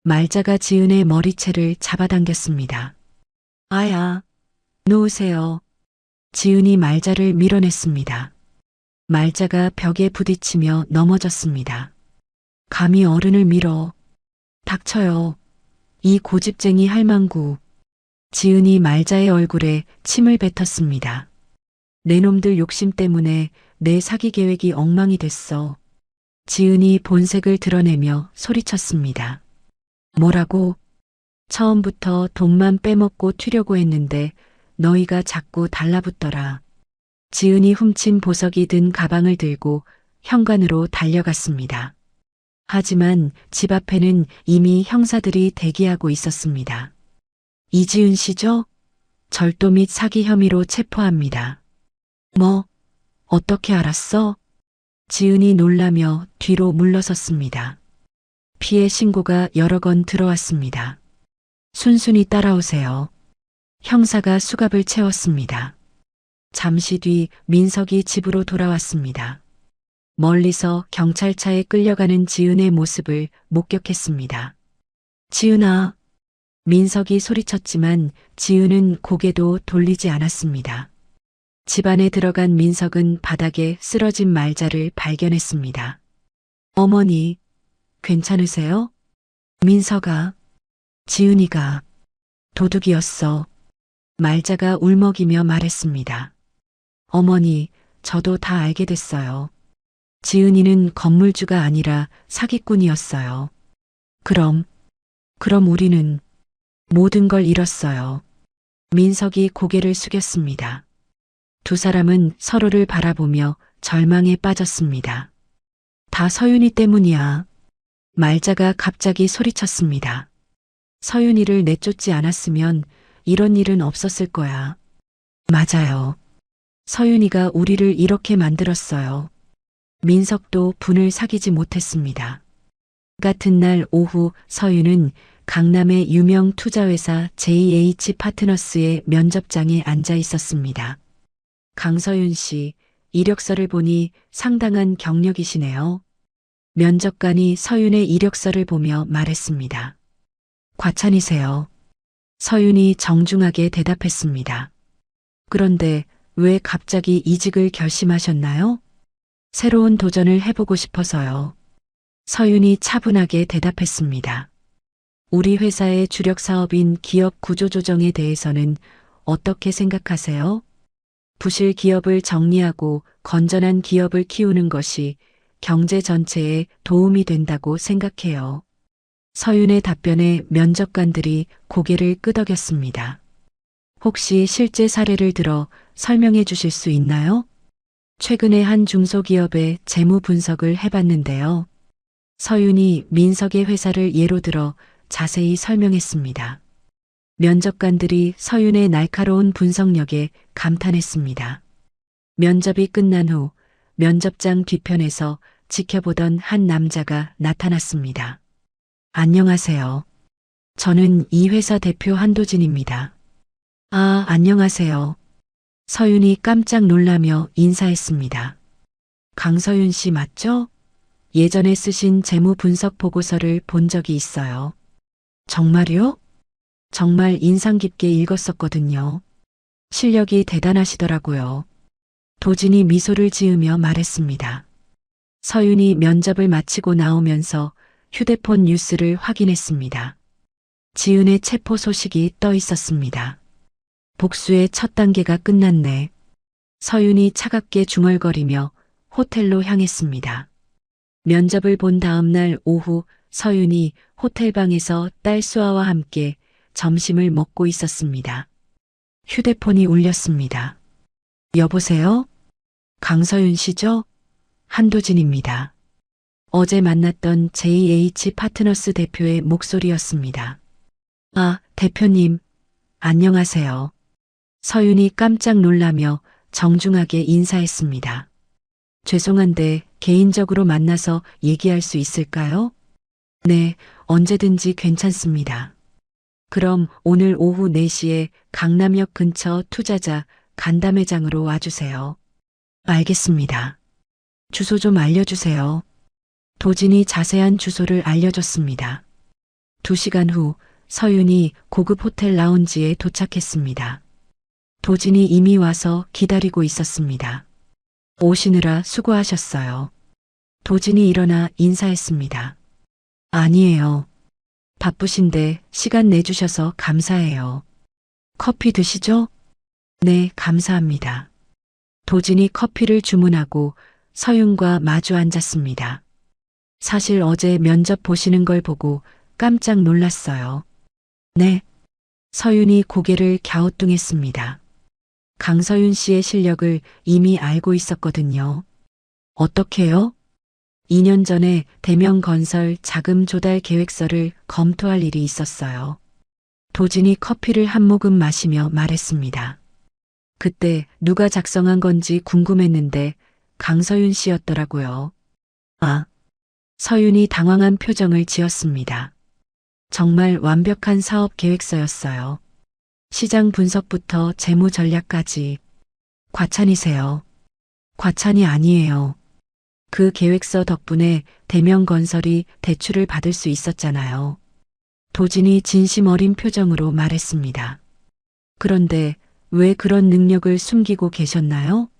말자가 지은의 머리채를 잡아당겼습니다. 아야, 놓으세요. 지은이 말자를 밀어냈습니다. 말자가 벽에 부딪히며 넘어졌습니다. 감히 어른을 밀어. 닥쳐요. 이 고집쟁이 할망구. 지은이 말자의 얼굴에 침을 뱉었습니다. 내 놈들 욕심 때문에 내 사기 계획이 엉망이 됐어. 지은이 본색을 드러내며 소리쳤습니다. 뭐라고? 처음부터 돈만 빼먹고 튀려고 했는데 너희가 자꾸 달라붙더라. 지은이 훔친 보석이 든 가방을 들고 현관으로 달려갔습니다. 하지만 집 앞에는 이미 형사들이 대기하고 있었습니다. 이지은 씨죠? 절도 및 사기 혐의로 체포합니다. 뭐? 어떻게 알았어? 지은이 놀라며 뒤로 물러섰습니다. 피해 신고가 여러 건 들어왔습니다. 순순히 따라오세요. 형사가 수갑을 채웠습니다. 잠시 뒤 민석이 집으로 돌아왔습니다. 멀리서 경찰차에 끌려가는 지은의 모습을 목격했습니다. 지은아. 민석이 소리쳤지만 지은은 고개도 돌리지 않았습니다. 집 안에 들어간 민석은 바닥에 쓰러진 말자를 발견했습니다. 어머니, 괜찮으세요? 민석아, 지은이가 도둑이었어. 말자가 울먹이며 말했습니다. 어머니, 저도 다 알게 됐어요. 지은이는 건물주가 아니라 사기꾼이었어요. 그럼 우리는 모든 걸 잃었어요. 민석이 고개를 숙였습니다. 두 사람은 서로를 바라보며 절망에 빠졌습니다. 다 서윤이 때문이야. 말자가 갑자기 소리쳤습니다. 서윤이를 내쫓지 않았으면 이런 일은 없었을 거야. 맞아요. 서윤이가 우리를 이렇게 만들었어요. 민석도 분을 사귀지 못했습니다. 같은 날 오후 서윤은 강남의 유명 투자회사 JH 파트너스의 면접장에 앉아 있었습니다. 강서윤 씨, 이력서를 보니 상당한 경력이시네요. 면접관이 서윤의 이력서를 보며 말했습니다. 과찬이세요. 서윤이 정중하게 대답했습니다. 그런데 왜 갑자기 이직을 결심하셨나요? 새로운 도전을 해보고 싶어서요. 서윤이 차분하게 대답했습니다. 우리 회사의 주력 사업인 기업 구조조정에 대해서는 어떻게 생각하세요? 부실 기업을 정리하고 건전한 기업을 키우는 것이 경제 전체에 도움이 된다고 생각해요. 서윤의 답변에 면접관들이 고개를 끄덕였습니다. 혹시 실제 사례를 들어 설명해 주실 수 있나요? 최근에 한 중소기업의 재무 분석을 해봤는데요. 서윤이 민석의 회사를 예로 들어 자세히 설명했습니다. 면접관들이 서윤의 날카로운 분석력에 감탄했습니다. 면접이 끝난 후 면접장 뒤편에서 지켜보던 한 남자가 나타났습니다. 안녕하세요. 저는 이 회사 대표 한도진입니다. 아, 안녕하세요. 서윤이 깜짝 놀라며 인사했습니다. 강서윤 씨 맞죠? 예전에 쓰신 재무 분석 보고서를 본 적이 있어요. 정말요? 정말 인상 깊게 읽었었거든요. 실력이 대단하시더라고요. 도진이 미소를 지으며 말했습니다. 서윤이 면접을 마치고 나오면서 휴대폰 뉴스를 확인했습니다. 지은의 체포 소식이 떠 있었습니다. 복수의 첫 단계가 끝났네. 서윤이 차갑게 중얼거리며 호텔로 향했습니다. 면접을 본 다음 날 오후 서윤이 호텔방에서 딸 수아와 함께 점심을 먹고 있었습니다. 휴대폰이 울렸습니다. 여보세요? 강서윤 씨죠? 한도진입니다. 어제 만났던 JH 파트너스 대표의 목소리였습니다. 아, 대표님, 안녕하세요. 서윤이 깜짝 놀라며 정중하게 인사했습니다. 죄송한데 개인적으로 만나서 얘기할 수 있을까요? 네, 언제든지 괜찮습니다. 그럼 오늘 오후 4시에 강남역 근처 투자자 간담회장으로 와주세요. 알겠습니다. 주소 좀 알려주세요. 도진이 자세한 주소를 알려줬습니다. 2시간 후 서윤이 고급 호텔 라운지에 도착했습니다. 도진이 이미 와서 기다리고 있었습니다. 오시느라 수고하셨어요. 도진이 일어나 인사했습니다. 아니에요. 바쁘신데 시간 내주셔서 감사해요. 커피 드시죠? 네, 감사합니다. 도진이 커피를 주문하고 서윤과 마주 앉았습니다. 사실 어제 면접 보시는 걸 보고 깜짝 놀랐어요. 네. 서윤이 고개를 갸우뚱했습니다. 강서윤 씨의 실력을 이미 알고 있었거든요. 어떻게요? 2년 전에 대명건설 자금 조달 계획서를 검토할 일이 있었어요. 도진이 커피를 한 모금 마시며 말했습니다. 그때 누가 작성한 건지 궁금했는데 강서윤 씨였더라고요. 아, 서윤이 당황한 표정을 지었습니다. 정말 완벽한 사업 계획서였어요. 시장 분석부터 재무 전략까지. 과찬이세요. 과찬이 아니에요. 그 계획서 덕분에 대명건설이 대출을 받을 수 있었잖아요. 도진이 진심 어린 표정으로 말했습니다. 그런데 왜 그런 능력을 숨기고 계셨나요?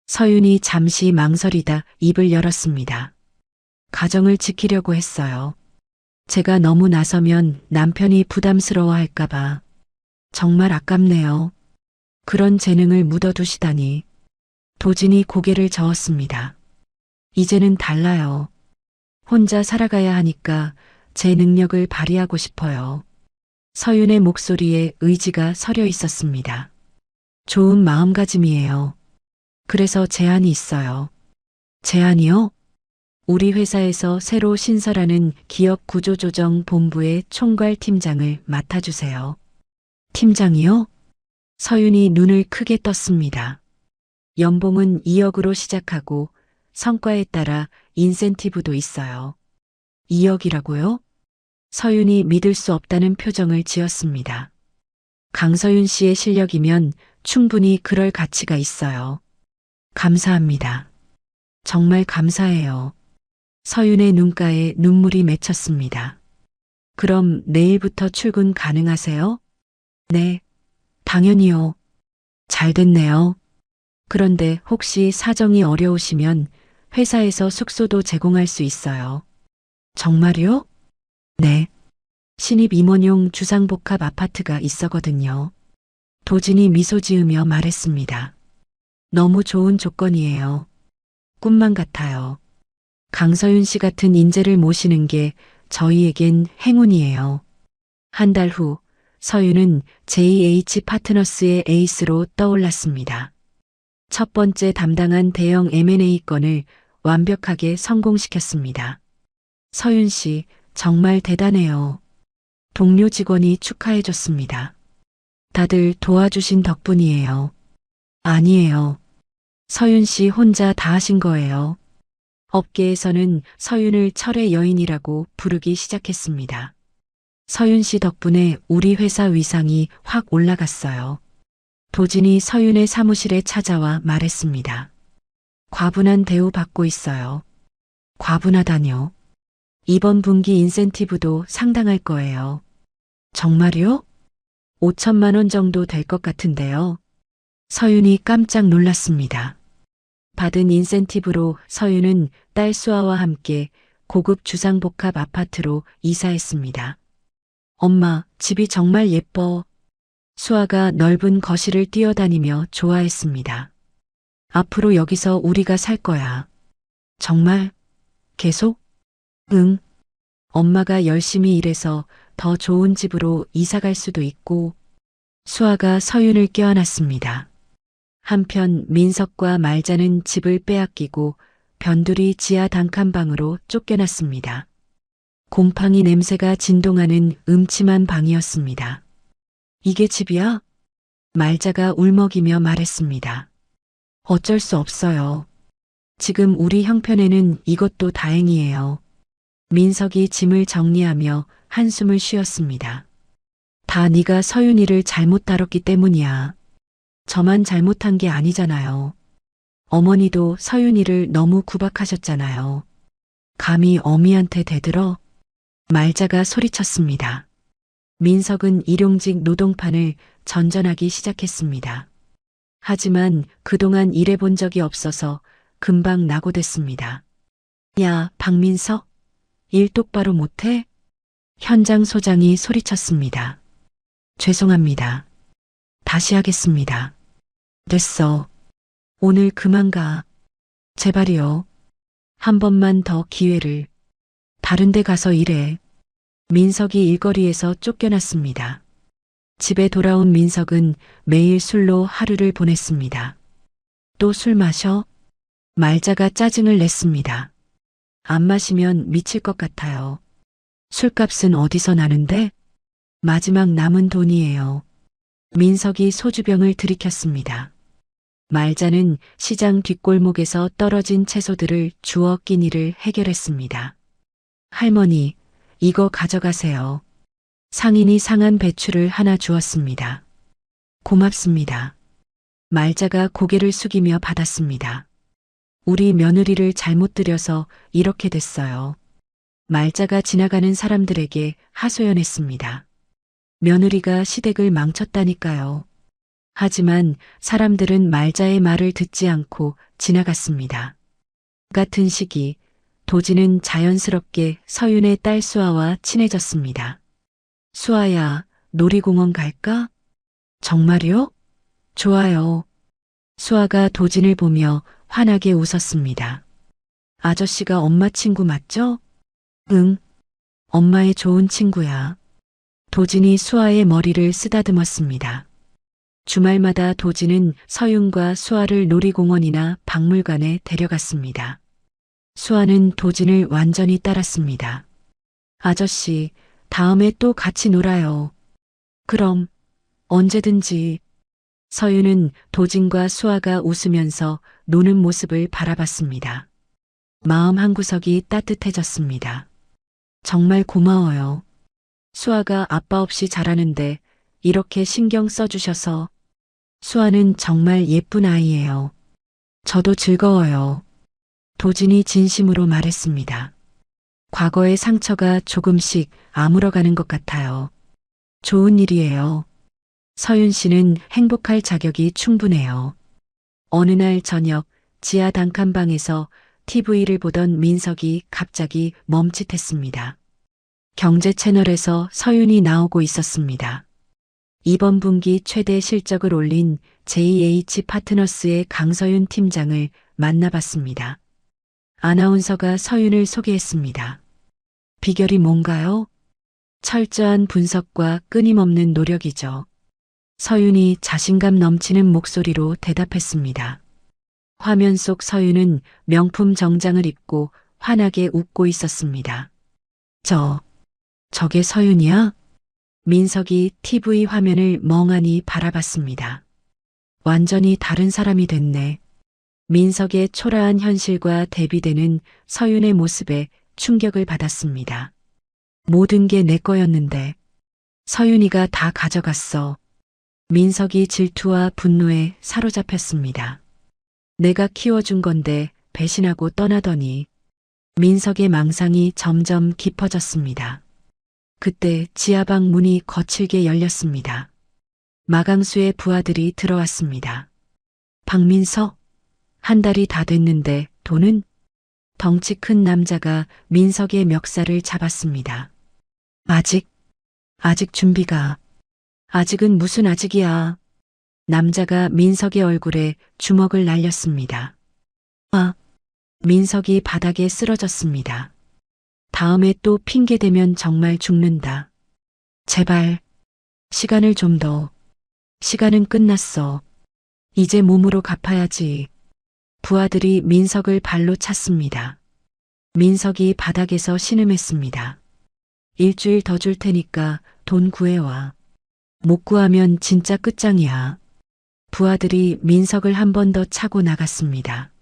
서윤이 잠시 망설이다 입을 열었습니다. 가정을 지키려고 했어요. 제가 너무 나서면 남편이 부담스러워할까봐. 정말 아깝네요. 그런 재능을 묻어두시다니. 도진이 고개를 저었습니다. 이제는 달라요. 혼자 살아가야 하니까 제 능력을 발휘하고 싶어요. 서윤의 목소리에 의지가 서려 있었습니다. 좋은 마음가짐이에요. 그래서 제안이 있어요. 제안이요? 우리 회사에서 새로 신설하는 기업 구조조정 본부의 총괄 팀장을 맡아주세요. 팀장이요? 서윤이 눈을 크게 떴습니다. 연봉은 2억으로 시작하고 성과에 따라 인센티브도 있어요. 2억이라고요? 서윤이 믿을 수 없다는 표정을 지었습니다. 강서윤 씨의 실력이면 충분히 그럴 가치가 있어요. 감사합니다. 정말 감사해요. 서윤의 눈가에 눈물이 맺혔습니다. 그럼 내일부터 출근 가능하세요? 네, 당연히요. 잘 됐네요. 그런데 혹시 사정이 어려우시면 회사에서 숙소도 제공할 수 있어요. 정말요? 네. 신입 임원용 주상복합 아파트가 있어거든요. 도진이 미소 지으며 말했습니다. 너무 좋은 조건이에요. 꿈만 같아요. 강서윤 씨 같은 인재를 모시는 게 저희에겐 행운이에요. 한 달 후 서윤은 JH 파트너스의 에이스로 떠올랐습니다. 첫 번째 담당한 대형 M&A 건을 완벽하게 성공시켰습니다. 서윤 씨 정말 대단해요. 동료 직원이 축하해줬습니다. 다들 도와주신 덕분이에요. 아니에요. 서윤 씨 혼자 다 하신 거예요. 업계에서는 서윤을 철의 여인이라고 부르기 시작했습니다. 서윤 씨 덕분에 우리 회사 위상이 확 올라갔어요. 도진이 서윤의 사무실에 찾아와 말했습니다. 과분한 대우 받고 있어요. 과분하다뇨. 이번 분기 인센티브도 상당할 거예요. 정말요? 5천만 원 정도 될 것 같은데요. 서윤이 깜짝 놀랐습니다. 받은 인센티브로 서윤은 딸 수아와 함께 고급 주상복합 아파트로 이사했습니다. 엄마, 집이 정말 예뻐. 수아가 넓은 거실을 뛰어다니며 좋아했습니다. 앞으로 여기서 우리가 살 거야. 정말? 계속? 응. 엄마가 열심히 일해서 더 좋은 집으로 이사 갈 수도 있고. 수아가 서윤을 껴안았습니다. 한편 민석과 말자는 집을 빼앗기고 변두리 지하 단칸방으로 쫓겨났습니다. 곰팡이 냄새가 진동하는 음침한 방이었습니다. 이게 집이야? 말자가 울먹이며 말했습니다. 어쩔 수 없어요. 지금 우리 형편에는 이것도 다행이에요. 민석이 짐을 정리하며 한숨을 쉬었습니다. 다 네가 서윤이를 잘못 다뤘기 때문이야. 저만 잘못한 게 아니잖아요. 어머니도 서윤이를 너무 구박하셨잖아요. 감히 어미한테 대들어? 말자가 소리쳤습니다. 민석은 일용직 노동판을 전전하기 시작했습니다. 하지만 그동안 일해본 적이 없어서 금방 낙오됐습니다. 야, 박민석, 일 똑바로 못해? 현장 소장이 소리쳤습니다. 죄송합니다. 다시 하겠습니다. 됐어. 오늘 그만 가. 제발이요. 한 번만 더 기회를. 다른 데 가서 일해. 민석이 일거리에서 쫓겨났습니다. 집에 돌아온 민석은 매일 술로 하루를 보냈습니다. 또 술 마셔? 말자가 짜증을 냈습니다. 안 마시면 미칠 것 같아요. 술값은 어디서 나는데? 마지막 남은 돈이에요. 민석이 소주병을 들이켰습니다. 말자는 시장 뒷골목에서 떨어진 채소들을 주워 끼니를 해결했습니다. 할머니, 이거 가져가세요. 상인이 상한 배추를 하나 주었습니다. 고맙습니다. 말자가 고개를 숙이며 받았습니다. 우리 며느리를 잘못 들여서 이렇게 됐어요. 말자가 지나가는 사람들에게 하소연했습니다. 며느리가 시댁을 망쳤다니까요. 하지만 사람들은 말자의 말을 듣지 않고 지나갔습니다. 같은 시기 도진은 자연스럽게 서윤의 딸 수아와 친해졌습니다. 수아야, 놀이공원 갈까? 정말요? 좋아요. 수아가 도진을 보며 환하게 웃었습니다. 아저씨가 엄마 친구 맞죠? 응. 엄마의 좋은 친구야. 도진이 수아의 머리를 쓰다듬었습니다. 주말마다 도진은 서윤과 수아를 놀이공원이나 박물관에 데려갔습니다. 수아는 도진을 완전히 따랐습니다. 아저씨, 다음에 또 같이 놀아요. 그럼, 언제든지. 서윤은 도진과 수아가 웃으면서 노는 모습을 바라봤습니다. 마음 한구석이 따뜻해졌습니다. 정말 고마워요. 수아가 아빠 없이 자라는데 이렇게 신경 써주셔서. 수아는 정말 예쁜 아이예요. 저도 즐거워요. 도진이 진심으로 말했습니다. 과거의 상처가 조금씩 아물어가는 것 같아요. 좋은 일이에요. 서윤 씨는 행복할 자격이 충분해요. 어느 날 저녁 지하 단칸방에서 TV를 보던 민석이 갑자기 멈칫했습니다. 경제 채널에서 서윤이 나오고 있었습니다. 이번 분기 최대 실적을 올린 JH 파트너스의 강서윤 팀장을 만나봤습니다. 아나운서가 서윤을 소개했습니다. 비결이 뭔가요? 철저한 분석과 끊임없는 노력이죠. 서윤이 자신감 넘치는 목소리로 대답했습니다. 화면 속 서윤은 명품 정장을 입고 환하게 웃고 있었습니다. 저게 서윤이야? 민석이 TV 화면을 멍하니 바라봤습니다. 완전히 다른 사람이 됐네. 민석의 초라한 현실과 대비되는 서윤의 모습에 충격을 받았습니다. 모든 게 내 거였는데 서윤이가 다 가져갔어. 민석이 질투와 분노에 사로잡혔습니다. 내가 키워준 건데 배신하고 떠나더니. 민석의 망상이 점점 깊어졌습니다. 그때 지하방 문이 거칠게 열렸습니다. 마강수의 부하들이 들어왔습니다. 박민석, 한 달이 다 됐는데 돈은? 덩치 큰 남자가 민석의 멱살을 잡았습니다. 아직 준비가. 아직은 무슨 아직이야. 남자가 민석의 얼굴에 주먹을 날렸습니다. 민석이 바닥에 쓰러졌습니다. 다음에 또 핑계대면 정말 죽는다. 제발, 시간을 좀 더. 시간은 끝났어. 이제 몸으로 갚아야지. 부하들이 민석을 발로 찼습니다. 민석이 바닥에서 신음했습니다. 일주일 더 줄 테니까 돈 구해와. 못 구하면 진짜 끝장이야. 부하들이 민석을 한 번 더 차고 나갔습니다.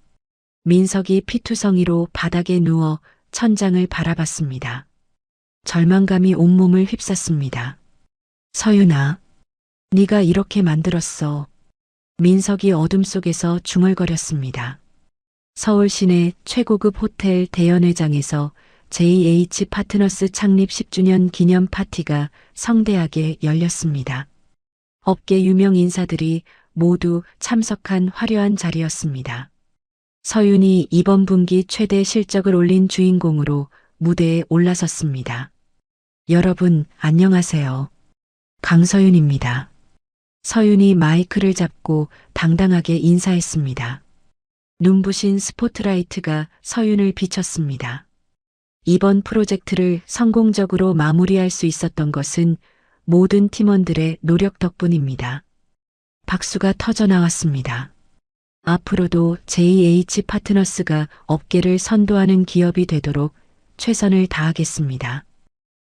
민석이 피투성이로 바닥에 누워 천장을 바라봤습니다. 절망감이 온몸을 휩쌌습니다. 서윤아, 네가 이렇게 만들었어. 민석이 어둠 속에서 중얼거렸습니다. 서울 시내 최고급 호텔 대연회장에서 JH 파트너스 창립 10주년 기념 파티가 성대하게 열렸습니다. 업계 유명 인사들이 모두 참석한 화려한 자리였습니다. 서윤이 이번 분기 최대 실적을 올린 주인공으로 무대에 올라섰습니다. 여러분, 안녕하세요. 강서윤입니다. 서윤이 마이크를 잡고 당당하게 인사했습니다. 눈부신 스포트라이트가 서윤을 비췄습니다. 이번 프로젝트를 성공적으로 마무리할 수 있었던 것은 모든 팀원들의 노력 덕분입니다. 박수가 터져 나왔습니다. 앞으로도 JH 파트너스가 업계를 선도하는 기업이 되도록 최선을 다하겠습니다.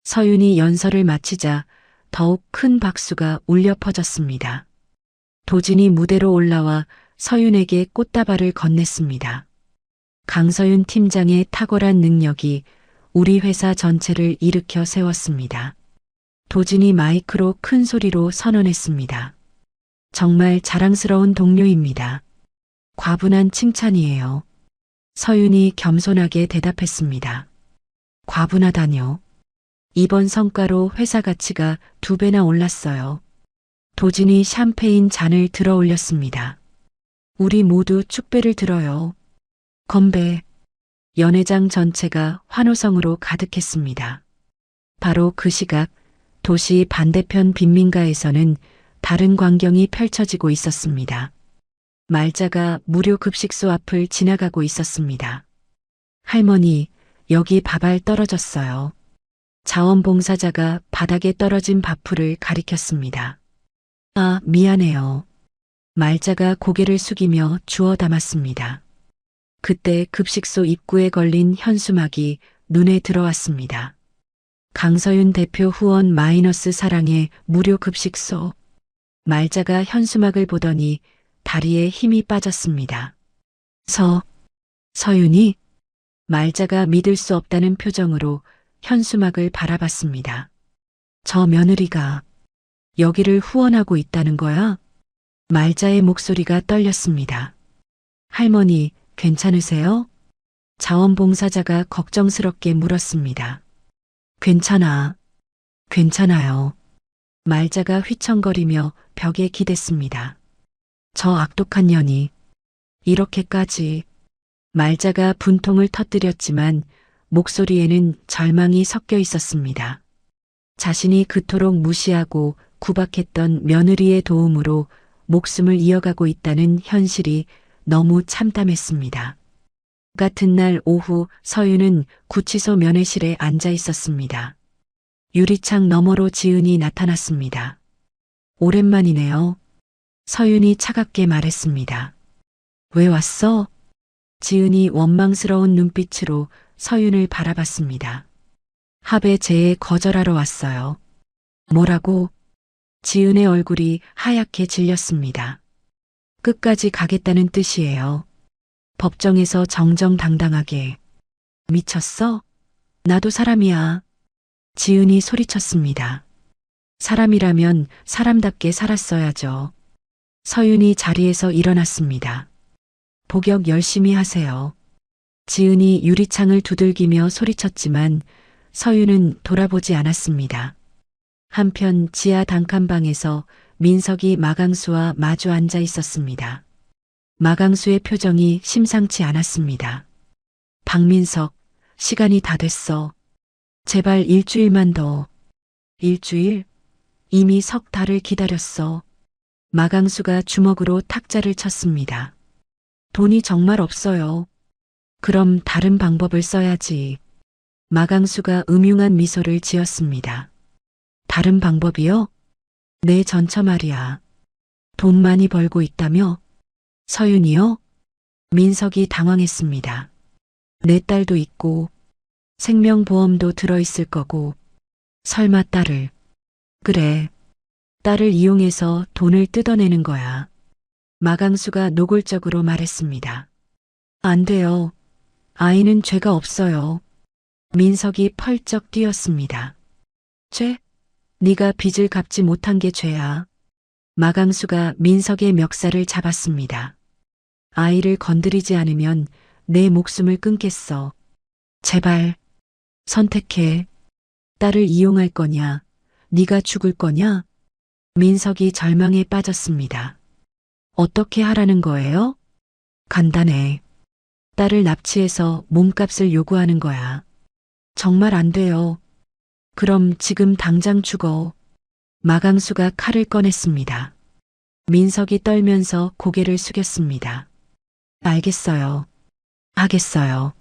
서윤이 연설을 마치자 더욱 큰 박수가 울려 퍼졌습니다. 도진이 무대로 올라와 서윤에게 꽃다발을 건넸습니다. 강서윤 팀장의 탁월한 능력이 우리 회사 전체를 일으켜 세웠습니다. 도진이 마이크로 큰 소리로 선언했습니다. 정말 자랑스러운 동료입니다. 과분한 칭찬이에요. 서윤이 겸손하게 대답했습니다. 과분하다뇨. 이번 성과로 회사 가치가 2배나 올랐어요. 도진이 샴페인 잔을 들어 올렸습니다. 우리 모두 축배를 들어요. 건배. 연회장 전체가 환호성으로 가득했습니다. 바로 그 시각 도시 반대편 빈민가에서는 다른 광경이 펼쳐지고 있었습니다. 말자가 무료 급식소 앞을 지나가고 있었습니다. 할머니, 여기 밥알 떨어졌어요. 자원봉사자가 바닥에 떨어진 밥풀을 가리켰습니다. 아, 미안해요. 말자가 고개를 숙이며 주워 담았습니다. 그때 급식소 입구에 걸린 현수막이 눈에 들어왔습니다. 강서윤 대표 후원 마이너스 사랑의 무료 급식소. 말자가 현수막을 보더니 다리에 힘이 빠졌습니다. 서윤이? 말자가 믿을 수 없다는 표정으로 현수막을 바라봤습니다. 저 며느리가 여기를 후원하고 있다는 거야? 말자의 목소리가 떨렸습니다. 할머니, 괜찮으세요? 자원봉사자가 걱정스럽게 물었습니다. 괜찮아요. 말자가 휘청거리며 벽에 기댔습니다. 저 악독한 년이 이렇게까지. 말자가 분통을 터뜨렸지만 목소리에는 절망이 섞여 있었습니다. 자신이 그토록 무시하고 구박했던 며느리의 도움으로 목숨을 이어가고 있다는 현실이 너무 참담했습니다. 같은 날 오후 서윤은 구치소 면회실에 앉아 있었습니다. 유리창 너머로 지은이 나타났습니다. 오랜만이네요. 서윤이 차갑게 말했습니다. 왜 왔어? 지은이 원망스러운 눈빛으로 서윤을 바라봤습니다. 합의 제에 거절하러 왔어요. 뭐라고? 지은의 얼굴이 하얗게 질렸습니다. 끝까지 가겠다는 뜻이에요. 법정에서 정정당당하게. 미쳤어? 나도 사람이야. 지은이 소리쳤습니다. 사람이라면 사람답게 살았어야죠. 서윤이 자리에서 일어났습니다. 복역 열심히 하세요. 지은이 유리창을 두들기며 소리쳤지만 서윤은 돌아보지 않았습니다. 한편 지하 단칸방에서 민석이 마강수와 마주 앉아 있었습니다. 마강수의 표정이 심상치 않았습니다. 박민석, 시간이 다 됐어. 제발 일주일만 더. 일주일? 이미 석 달을 기다렸어. 마강수가 주먹으로 탁자를 쳤습니다. 돈이 정말 없어요. 그럼 다른 방법을 써야지. 마강수가 음흉한 미소를 지었습니다. 다른 방법이요? 내 전처 말이야. 돈 많이 벌고 있다며? 서윤이요? 민석이 당황했습니다. 내 딸도 있고 생명보험도 들어있을 거고 설마 딸을. 그래. 딸을 이용해서 돈을 뜯어내는 거야. 마강수가 노골적으로 말했습니다. 안 돼요. 아이는 죄가 없어요. 민석이 펄쩍 뛰었습니다. 죄? 네가 빚을 갚지 못한 게 죄야. 마강수가 민석의 멱살을 잡았습니다. 아이를 건드리지 않으면 내 목숨을 끊겠어. 제발 선택해. 딸을 이용할 거냐? 네가 죽을 거냐? 민석이 절망에 빠졌습니다. 어떻게 하라는 거예요? 간단해. 딸을 납치해서 몸값을 요구하는 거야. 정말 안 돼요. 그럼 지금 당장 죽어. 마강수가 칼을 꺼냈습니다. 민석이 떨면서 고개를 숙였습니다. 알겠어요. 하겠어요.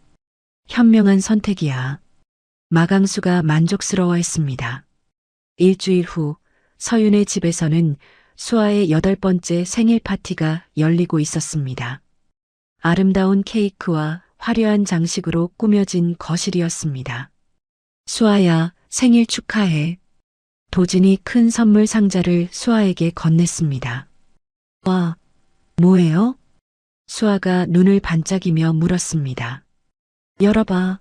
현명한 선택이야. 마강수가 만족스러워했습니다. 일주일 후 서윤의 집에서는 수아의 8번째 생일 파티가 열리고 있었습니다. 아름다운 케이크와 화려한 장식으로 꾸며진 거실이었습니다. 수아야, 생일 축하해. 도진이 큰 선물 상자를 수아에게 건넸습니다. 와, 뭐예요? 수아가 눈을 반짝이며 물었습니다. 열어봐.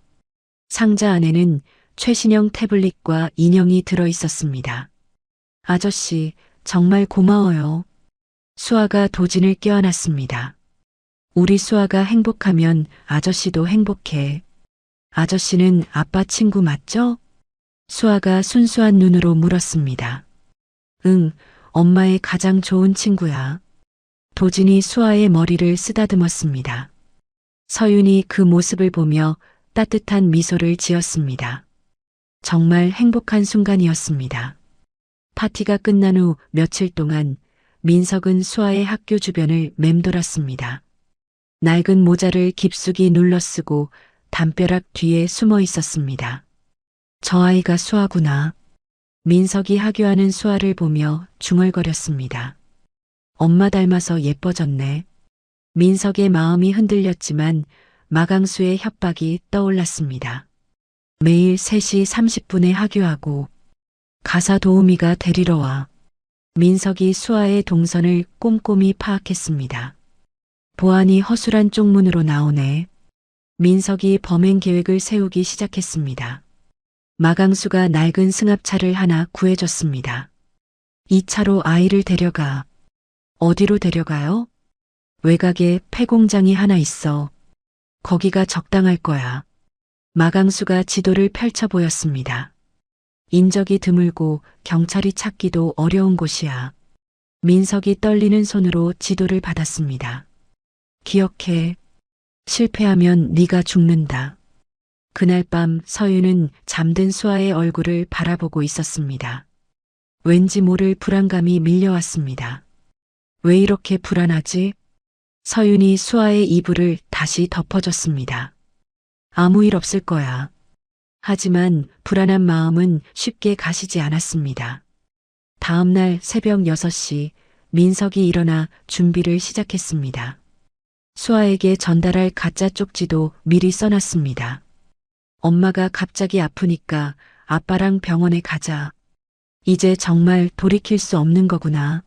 상자 안에는 최신형 태블릿과 인형이 들어 있었습니다. 아저씨, 정말 고마워요. 수아가 도진을 껴안았습니다. 우리 수아가 행복하면 아저씨도 행복해. 아저씨는 아빠 친구 맞죠? 수아가 순수한 눈으로 물었습니다. 응, 엄마의 가장 좋은 친구야. 도진이 수아의 머리를 쓰다듬었습니다. 서윤이 그 모습을 보며 따뜻한 미소를 지었습니다. 정말 행복한 순간이었습니다. 파티가 끝난 후 며칠 동안 민석은 수아의 학교 주변을 맴돌았습니다. 낡은 모자를 깊숙이 눌러쓰고 담벼락 뒤에 숨어 있었습니다. 저 아이가 수아구나. 민석이 하교하는 수아를 보며 중얼거렸습니다. 엄마 닮아서 예뻐졌네. 민석의 마음이 흔들렸지만 마강수의 협박이 떠올랐습니다. 매일 3시 30분에 하교하고 가사 도우미가 데리러 와. 민석이 수아의 동선을 꼼꼼히 파악했습니다. 보안이 허술한 쪽문으로 나오네. 민석이 범행 계획을 세우기 시작했습니다. 마강수가 낡은 승합차를 하나 구해줬습니다. 이 차로 아이를 데려가. 어디로 데려가요? 외곽에 폐공장이 하나 있어. 거기가 적당할 거야. 마강수가 지도를 펼쳐 보였습니다. 인적이 드물고 경찰이 찾기도 어려운 곳이야. 민석이 떨리는 손으로 지도를 받았습니다. 기억해. 실패하면 네가 죽는다. 그날 밤 서윤은 잠든 수아의 얼굴을 바라보고 있었습니다. 왠지 모를 불안감이 밀려왔습니다. 왜 이렇게 불안하지? 서윤이 수아의 이불을 다시 덮어줬습니다. 아무 일 없을 거야. 하지만 불안한 마음은 쉽게 가시지 않았습니다. 다음 날 새벽 6시 민석이 일어나 준비를 시작했습니다. 수아에게 전달할 가짜 쪽지도 미리 써놨습니다. 엄마가 갑자기 아프니까 아빠랑 병원에 가자. 이제 정말 돌이킬 수 없는 거구나.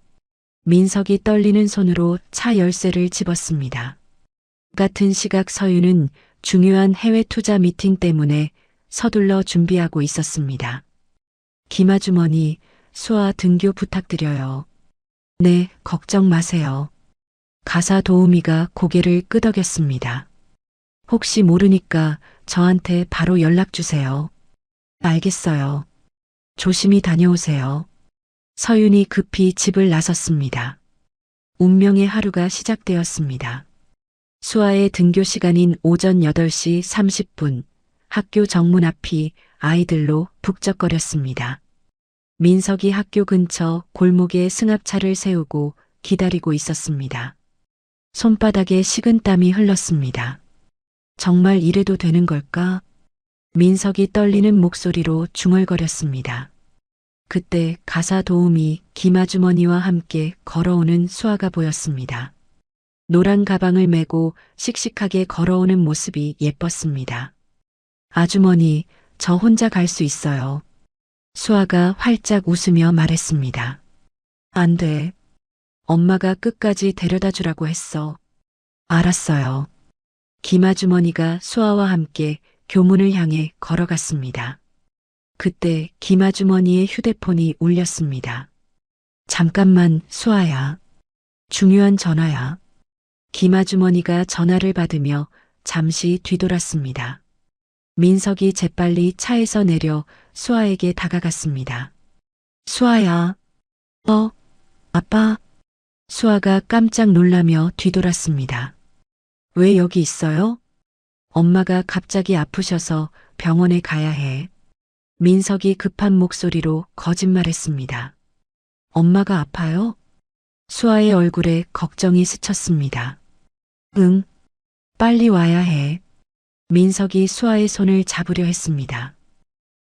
민석이 떨리는 손으로 차 열쇠를 집었습니다. 같은 시각 서윤은 중요한 해외 투자 미팅 때문에 서둘러 준비하고 있었습니다. 김아주머니, 수아 등교 부탁드려요. 네, 걱정 마세요. 가사 도우미가 고개를 끄덕였습니다. 혹시 모르니까 저한테 바로 연락 주세요. 알겠어요. 조심히 다녀오세요. 서윤이 급히 집을 나섰습니다. 운명의 하루가 시작되었습니다. 수아의 등교 시간인 오전 8시 30분, 학교 정문 앞이 아이들로 북적거렸습니다. 민석이 학교 근처 골목에 승합차를 세우고 기다리고 있었습니다. 손바닥에 식은땀이 흘렀습니다. 정말 이래도 되는 걸까? 민석이 떨리는 목소리로 중얼거렸습니다. 그때 가사 도우미 김아주머니와 함께 걸어오는 수아가 보였습니다. 노란 가방을 메고 씩씩하게 걸어오는 모습이 예뻤습니다. 아주머니, 저 혼자 갈 수 있어요. 수아가 활짝 웃으며 말했습니다. 안 돼. 엄마가 끝까지 데려다 주라고 했어. 알았어요. 김아주머니가 수아와 함께 교문을 향해 걸어갔습니다. 그때 김아주머니의 휴대폰이 울렸습니다. 잠깐만, 수아야. 중요한 전화야. 김아주머니가 전화를 받으며 잠시 뒤돌았습니다. 민석이 재빨리 차에서 내려 수아에게 다가갔습니다. 수아야. 아빠. 수아가 깜짝 놀라며 뒤돌았습니다. 왜 여기 있어요? 엄마가 갑자기 아프셔서 병원에 가야 해. 민석이 급한 목소리로 거짓말했습니다. 엄마가 아파요? 수아의 얼굴에 걱정이 스쳤습니다. 응, 빨리 와야 해. 민석이 수아의 손을 잡으려 했습니다.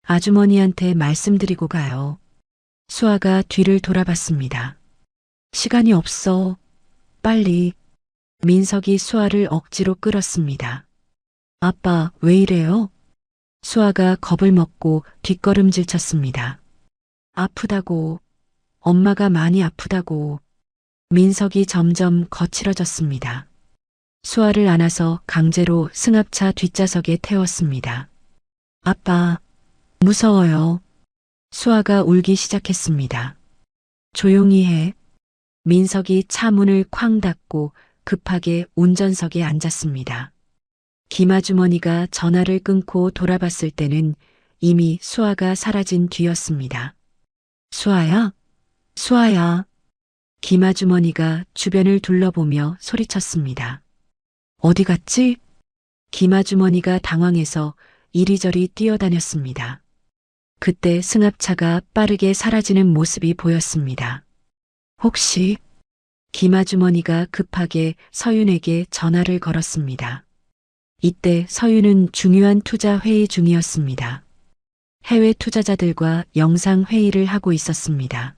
아주머니한테 말씀드리고 가요. 수아가 뒤를 돌아봤습니다. 시간이 없어. 빨리. 민석이 수아를 억지로 끌었습니다. 아빠, 왜 이래요? 수아가 겁을 먹고 뒷걸음질 쳤습니다. 아프다고. 엄마가 많이 아프다고. 민석이 점점 거칠어졌습니다. 수아를 안아서 강제로 승합차 뒷좌석에 태웠습니다. 아빠, 무서워요. 수아가 울기 시작했습니다. 조용히 해. 민석이 차 문을 쾅 닫고 급하게 운전석에 앉았습니다. 김아주머니가 전화를 끊고 돌아봤을 때는 이미 수아가 사라진 뒤였습니다. 수아야? 수아야. 김아주머니가 주변을 둘러보며 소리쳤습니다. 어디 갔지? 김아주머니가 당황해서 이리저리 뛰어다녔습니다. 그때 승합차가 빠르게 사라지는 모습이 보였습니다. 혹시? 김아주머니가 급하게 서윤에게 전화를 걸었습니다. 이때 서윤은 중요한 투자 회의 중이었습니다. 해외 투자자들과 영상 회의를 하고 있었습니다.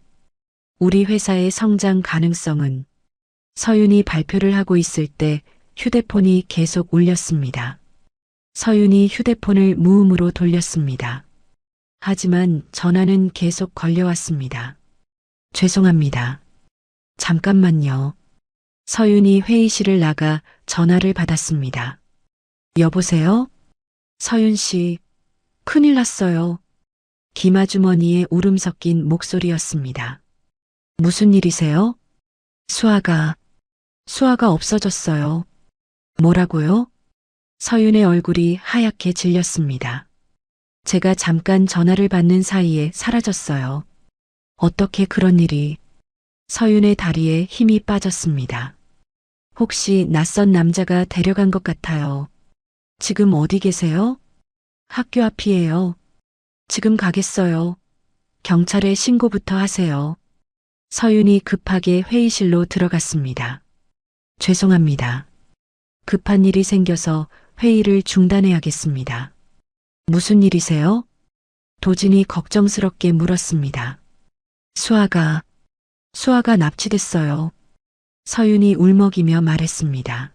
우리 회사의 성장 가능성은 서윤이 발표를 하고 있을 때 휴대폰이 계속 울렸습니다. 서윤이 휴대폰을 무음으로 돌렸습니다. 하지만 전화는 계속 걸려왔습니다. 죄송합니다. 잠깐만요. 서윤이 회의실을 나가 전화를 받았습니다. 여보세요? 서윤 씨, 큰일 났어요. 김아주머니의 울음 섞인 목소리였습니다. 무슨 일이세요? 수아가 없어졌어요. 뭐라고요? 서윤의 얼굴이 하얗게 질렸습니다. 제가 잠깐 전화를 받는 사이에 사라졌어요. 어떻게 그런 일이? 서윤의 다리에 힘이 빠졌습니다. 혹시 낯선 남자가 데려간 것 같아요. 지금 어디 계세요? 학교 앞이에요. 지금 가겠어요. 경찰에 신고부터 하세요. 서윤이 급하게 회의실로 들어갔습니다. 죄송합니다. 급한 일이 생겨서 회의를 중단해야겠습니다. 무슨 일이세요? 도진이 걱정스럽게 물었습니다. 수아가 납치됐어요. 서윤이 울먹이며 말했습니다.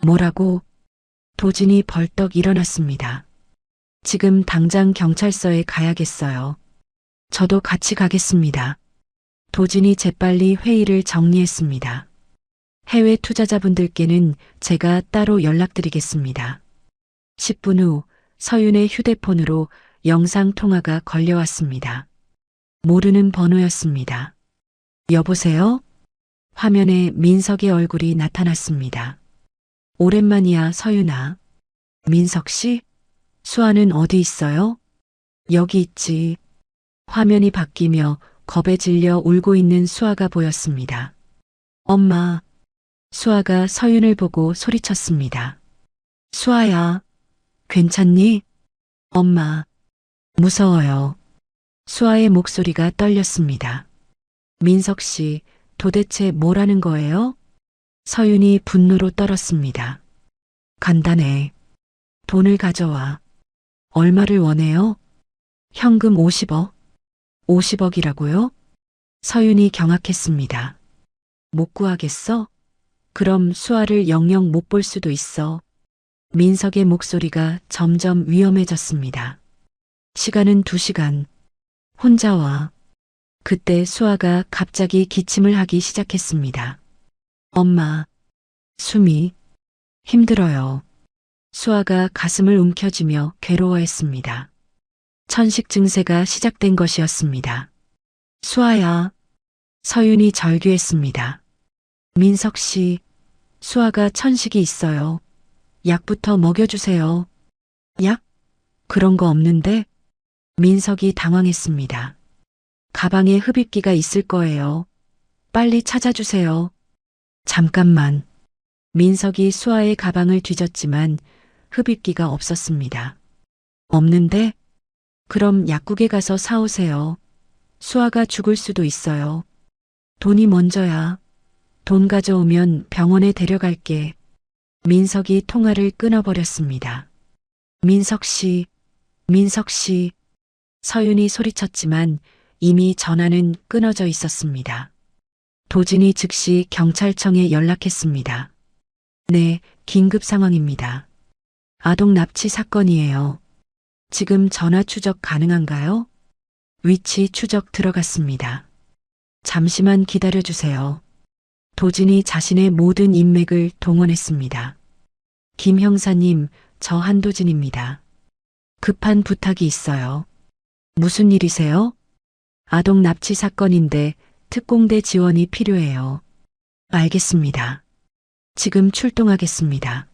뭐라고? 도진이 벌떡 일어났습니다. 지금 당장 경찰서에 가야겠어요. 저도 같이 가겠습니다. 도진이 재빨리 회의를 정리했습니다. 해외 투자자분들께는 제가 따로 연락드리겠습니다. 10분 후 서윤의 휴대폰으로 영상 통화가 걸려왔습니다. 모르는 번호였습니다. 여보세요? 화면에 민석의 얼굴이 나타났습니다. 오랜만이야, 서윤아. 민석 씨? 수아는 어디 있어요? 여기 있지. 화면이 바뀌며 겁에 질려 울고 있는 수아가 보였습니다. 엄마. 수아가 서윤을 보고 소리쳤습니다. 수아야, 괜찮니? 엄마, 무서워요. 수아의 목소리가 떨렸습니다. 민석 씨, 도대체 뭐라는 거예요? 서윤이 분노로 떨었습니다. 간단해. 돈을 가져와. 얼마를 원해요? 현금 50억? 50억이라고요? 서윤이 경악했습니다. 못 구하겠어? 그럼 수아를 영영 못 볼 수도 있어. 민석의 목소리가 점점 위험해졌습니다. 시간은 2시간. 혼자 와. 그때 수아가 갑자기 기침을 하기 시작했습니다. 엄마, 숨이 힘들어요. 수아가 가슴을 움켜쥐며 괴로워했습니다. 천식 증세가 시작된 것이었습니다. 수아야. 서윤이 절규했습니다. 민석 씨, 수아가 천식이 있어요. 약부터 먹여주세요. 약? 그런 거 없는데? 민석이 당황했습니다. 가방에 흡입기가 있을 거예요. 빨리 찾아주세요. 잠깐만. 민석이 수아의 가방을 뒤졌지만 흡입기가 없었습니다. 없는데? 그럼 약국에 가서 사오세요. 수아가 죽을 수도 있어요. 돈이 먼저야. 돈 가져오면 병원에 데려갈게. 민석이 통화를 끊어버렸습니다. 민석 씨, 민석 씨. 서윤이 소리쳤지만 이미 전화는 끊어져 있었습니다. 도진이 즉시 경찰청에 연락했습니다. 네, 긴급 상황입니다. 아동 납치 사건이에요. 지금 전화 추적 가능한가요? 위치 추적 들어갔습니다. 잠시만 기다려주세요. 도진이 자신의 모든 인맥을 동원했습니다. 김 형사님, 저 한도진입니다. 급한 부탁이 있어요. 무슨 일이세요? 아동 납치 사건인데 특공대 지원이 필요해요. 알겠습니다. 지금 출동하겠습니다.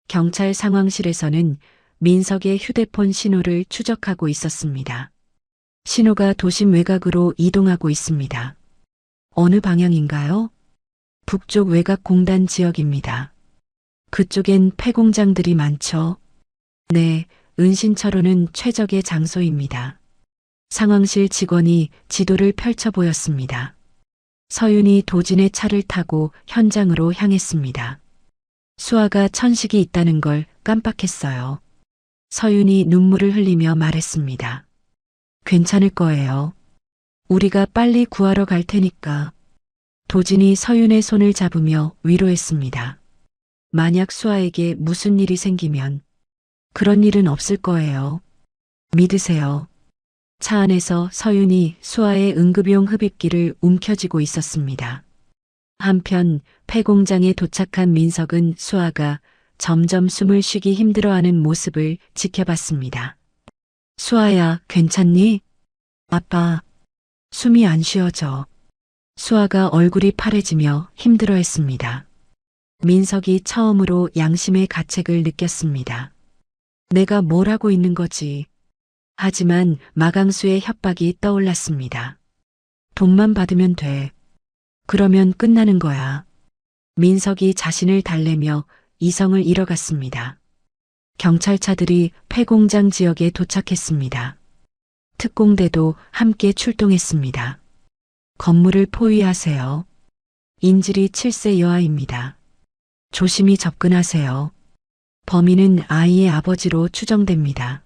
경찰 상황실에서는 민석의 휴대폰 신호를 추적하고 있었습니다. 신호가 도심 외곽으로 이동하고 있습니다. 어느 방향인가요? 북쪽 외곽 공단 지역입니다. 그쪽엔 폐공장들이 많죠? 네, 은신처로는 최적의 장소입니다. 상황실 직원이 지도를 펼쳐 보였습니다. 서윤이 도진의 차를 타고 현장으로 향했습니다. 수아가 천식이 있다는 걸 깜빡했어요. 서윤이 눈물을 흘리며 말했습니다. 괜찮을 거예요. 우리가 빨리 구하러 갈 테니까. 도진이 서윤의 손을 잡으며 위로했습니다. 만약 수아에게 무슨 일이 생기면 그런 일은 없을 거예요. 믿으세요. 차 안에서 서윤이 수아의 응급용 흡입기를 움켜쥐고 있었습니다. 한편 폐공장에 도착한 민석은 수아가 점점 숨을 쉬기 힘들어하는 모습을 지켜봤습니다. 수아야, 괜찮니? 아빠, 숨이 안 쉬어져. 수아가 얼굴이 파래지며 힘들어했습니다. 민석이 처음으로 양심의 가책을 느꼈습니다. 내가 뭘 하고 있는 거지? 하지만 마강수의 협박이 떠올랐습니다. 돈만 받으면 돼. 그러면 끝나는 거야. 민석이 자신을 달래며 이성을 잃어갔습니다. 경찰차들이 폐공장 지역에 도착했습니다. 특공대도 함께 출동했습니다. 건물을 포위하세요. 인질이 7세 여아입니다. 조심히 접근하세요. 범인은 아이의 아버지로 추정됩니다.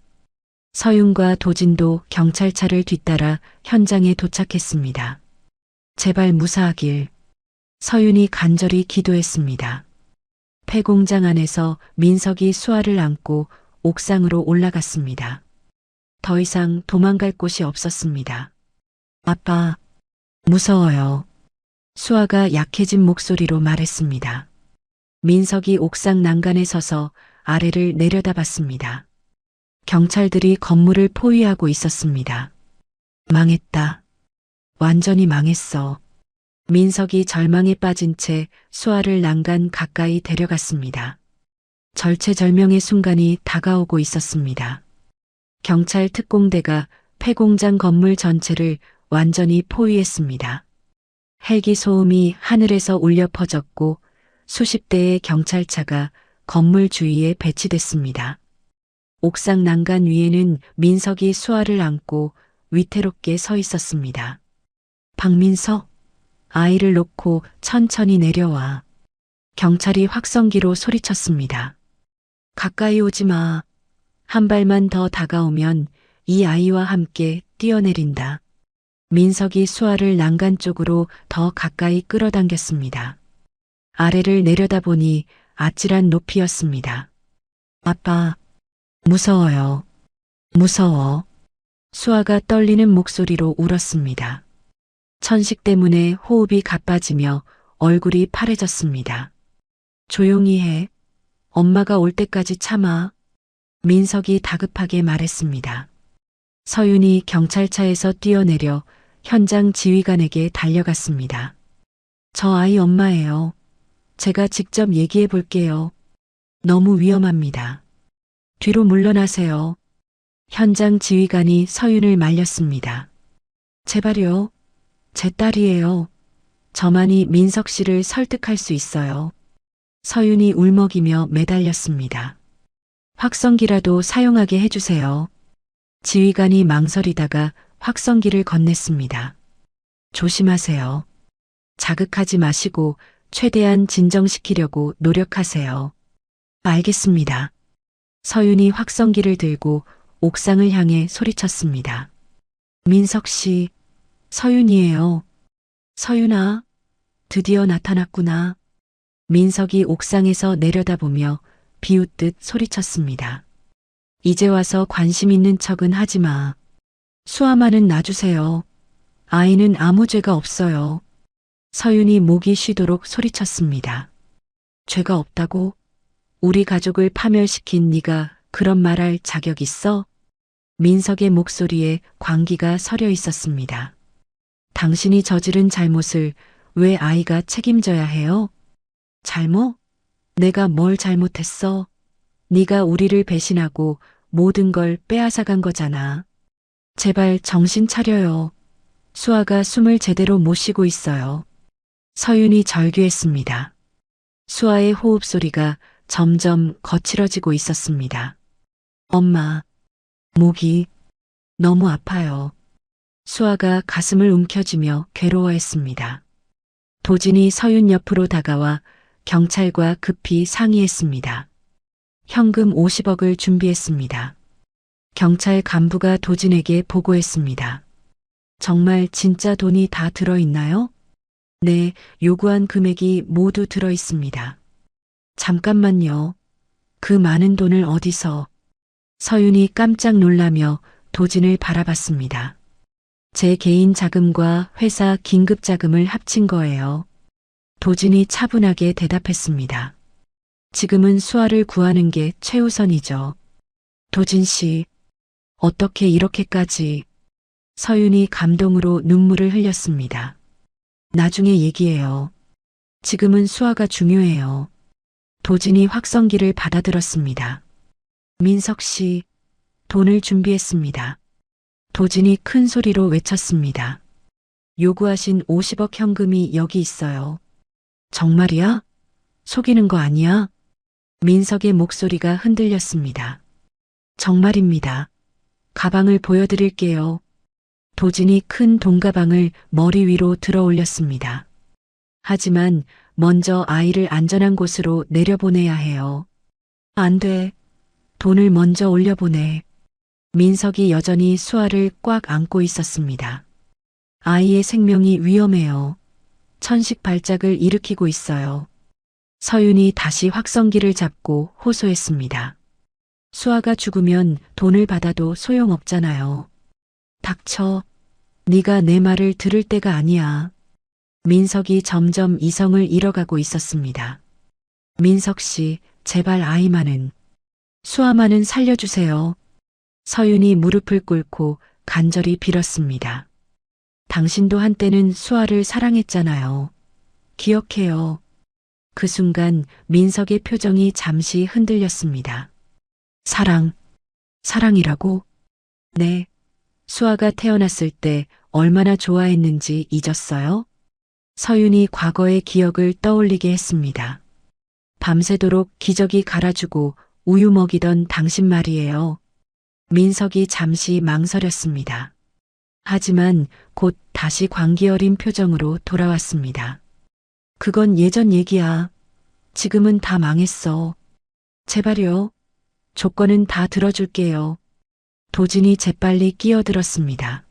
서윤과 도진도 경찰차를 뒤따라 현장에 도착했습니다. 제발 무사하길. 서윤이 간절히 기도했습니다. 폐공장 안에서 민석이 수아를 안고 옥상으로 올라갔습니다. 더 이상 도망갈 곳이 없었습니다. 아빠, 무서워요. 수아가 약해진 목소리로 말했습니다. 민석이 옥상 난간에 서서 아래를 내려다봤습니다. 경찰들이 건물을 포위하고 있었습니다. 망했다. 완전히 망했어. 민석이 절망에 빠진 채 수아를 난간 가까이 데려갔습니다. 절체절명의 순간이 다가오고 있었습니다. 경찰 특공대가 폐공장 건물 전체를 완전히 포위했습니다. 헬기 소음이 하늘에서 울려 퍼졌고 수십 대의 경찰차가 건물 주위에 배치됐습니다. 옥상 난간 위에는 민석이 수아를 안고 위태롭게 서 있었습니다. 박민석, 아이를 놓고 천천히 내려와. 경찰이 확성기로 소리쳤습니다. 가까이 오지 마. 한 발만 더 다가오면 이 아이와 함께 뛰어내린다. 민석이 수아를 난간 쪽으로 더 가까이 끌어당겼습니다. 아래를 내려다보니 아찔한 높이였습니다. 아빠, 무서워요. 무서워. 수아가 떨리는 목소리로 울었습니다. 천식 때문에 호흡이 가빠지며 얼굴이 파래졌습니다. 조용히 해. 엄마가 올 때까지 참아. 민석이 다급하게 말했습니다. 서윤이 경찰차에서 뛰어내려 현장 지휘관에게 달려갔습니다. 저 아이 엄마예요. 제가 직접 얘기해 볼게요. 너무 위험합니다. 뒤로 물러나세요. 현장 지휘관이 서윤을 말렸습니다. 제발요. 제 딸이에요. 저만이 민석 씨를 설득할 수 있어요. 서윤이 울먹이며 매달렸습니다. 확성기라도 사용하게 해주세요. 지휘관이 망설이다가 확성기를 건넸습니다. 조심하세요. 자극하지 마시고 최대한 진정시키려고 노력하세요. 알겠습니다. 서윤이 확성기를 들고 옥상을 향해 소리쳤습니다. 민석 씨, 서윤이에요. 서윤아, 드디어 나타났구나. 민석이 옥상에서 내려다보며 비웃듯 소리쳤습니다. 이제 와서 관심 있는 척은 하지 마. 수아만은 놔주세요. 아이는 아무 죄가 없어요. 서윤이 목이 쉬도록 소리쳤습니다. 죄가 없다고? 우리 가족을 파멸시킨 네가 그런 말할 자격 있어? 민석의 목소리에 광기가 서려 있었습니다. 당신이 저지른 잘못을 왜 아이가 책임져야 해요? 잘못? 내가 뭘 잘못했어? 네가 우리를 배신하고 모든 걸 빼앗아간 거잖아. 제발 정신 차려요. 수아가 숨을 제대로 못 쉬고 있어요. 서윤이 절규했습니다. 수아의 호흡 소리가 점점 거칠어지고 있었습니다. 엄마, 목이 너무 아파요. 수아가 가슴을 움켜쥐며 괴로워했습니다. 도진이 서윤 옆으로 다가와 경찰과 급히 상의했습니다. 현금 50억을 준비했습니다. 경찰 간부가 도진에게 보고했습니다. 정말 진짜 돈이 다 들어있나요? 네, 요구한 금액이 모두 들어있습니다. 잠깐만요. 그 많은 돈을 어디서? 서윤이 깜짝 놀라며 도진을 바라봤습니다. 제 개인 자금과 회사 긴급 자금을 합친 거예요. 도진이 차분하게 대답했습니다. 지금은 수아를 구하는 게 최우선이죠. 도진 씨, 어떻게 이렇게까지? 서윤이 감동으로 눈물을 흘렸습니다. 나중에 얘기해요. 지금은 수아가 중요해요. 도진이 확성기를 받아들었습니다. 민석 씨, 돈을 준비했습니다. 도진이 큰 소리로 외쳤습니다. 요구하신 50억 현금이 여기 있어요. 정말이야? 속이는 거 아니야? 민석의 목소리가 흔들렸습니다. 정말입니다. 가방을 보여드릴게요. 도진이 큰 돈가방을 머리 위로 들어 올렸습니다. 하지만 먼저 아이를 안전한 곳으로 내려보내야 해요. 안 돼. 돈을 먼저 올려보내. 민석이 여전히 수아를 꽉 안고 있었습니다. 아이의 생명이 위험해요. 천식 발작을 일으키고 있어요. 서윤이 다시 확성기를 잡고 호소했습니다. 수아가 죽으면 돈을 받아도 소용없잖아요. 닥쳐. 네가 내 말을 들을 때가 아니야. 민석이 점점 이성을 잃어가고 있었습니다. 민석 씨, 제발 아이만은, 수아만은 살려주세요. 서윤이 무릎을 꿇고 간절히 빌었습니다. 당신도 한때는 수아를 사랑했잖아요. 기억해요. 그 순간 민석의 표정이 잠시 흔들렸습니다. 사랑이라고? 네. 수아가 태어났을 때 얼마나 좋아했는지 잊었어요? 서윤이 과거의 기억을 떠올리게 했습니다. 밤새도록 기저귀 갈아주고 우유 먹이던 당신 말이에요. 민석이 잠시 망설였습니다. 하지만 곧 다시 광기 어린 표정으로 돌아왔습니다. 그건 예전 얘기야. 지금은 다 망했어. 제발요. 조건은 다 들어줄게요. 도진이 재빨리 끼어들었습니다.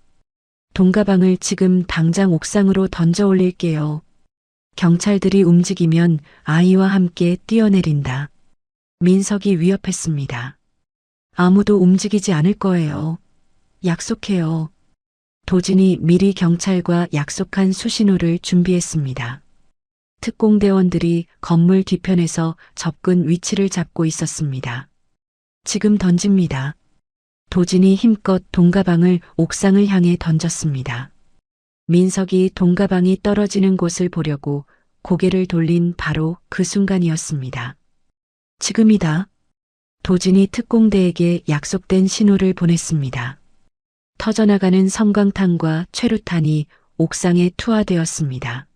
돈가방을 지금 당장 옥상으로 던져 올릴게요. 경찰들이 움직이면 아이와 함께 뛰어내린다. 민석이 위협했습니다. 아무도 움직이지 않을 거예요. 약속해요. 도진이 미리 경찰과 약속한 수신호를 준비했습니다. 특공대원들이 건물 뒤편에서 접근 위치를 잡고 있었습니다. 지금 던집니다. 도진이 힘껏 돈가방을 옥상을 향해 던졌습니다. 민석이 돈가방이 떨어지는 곳을 보려고 고개를 돌린 바로 그 순간이었습니다. 지금이다. 도진이 특공대에게 약속된 신호를 보냈습니다. 터져나가는 섬광탄과 최루탄이 옥상에 투하되었습니다.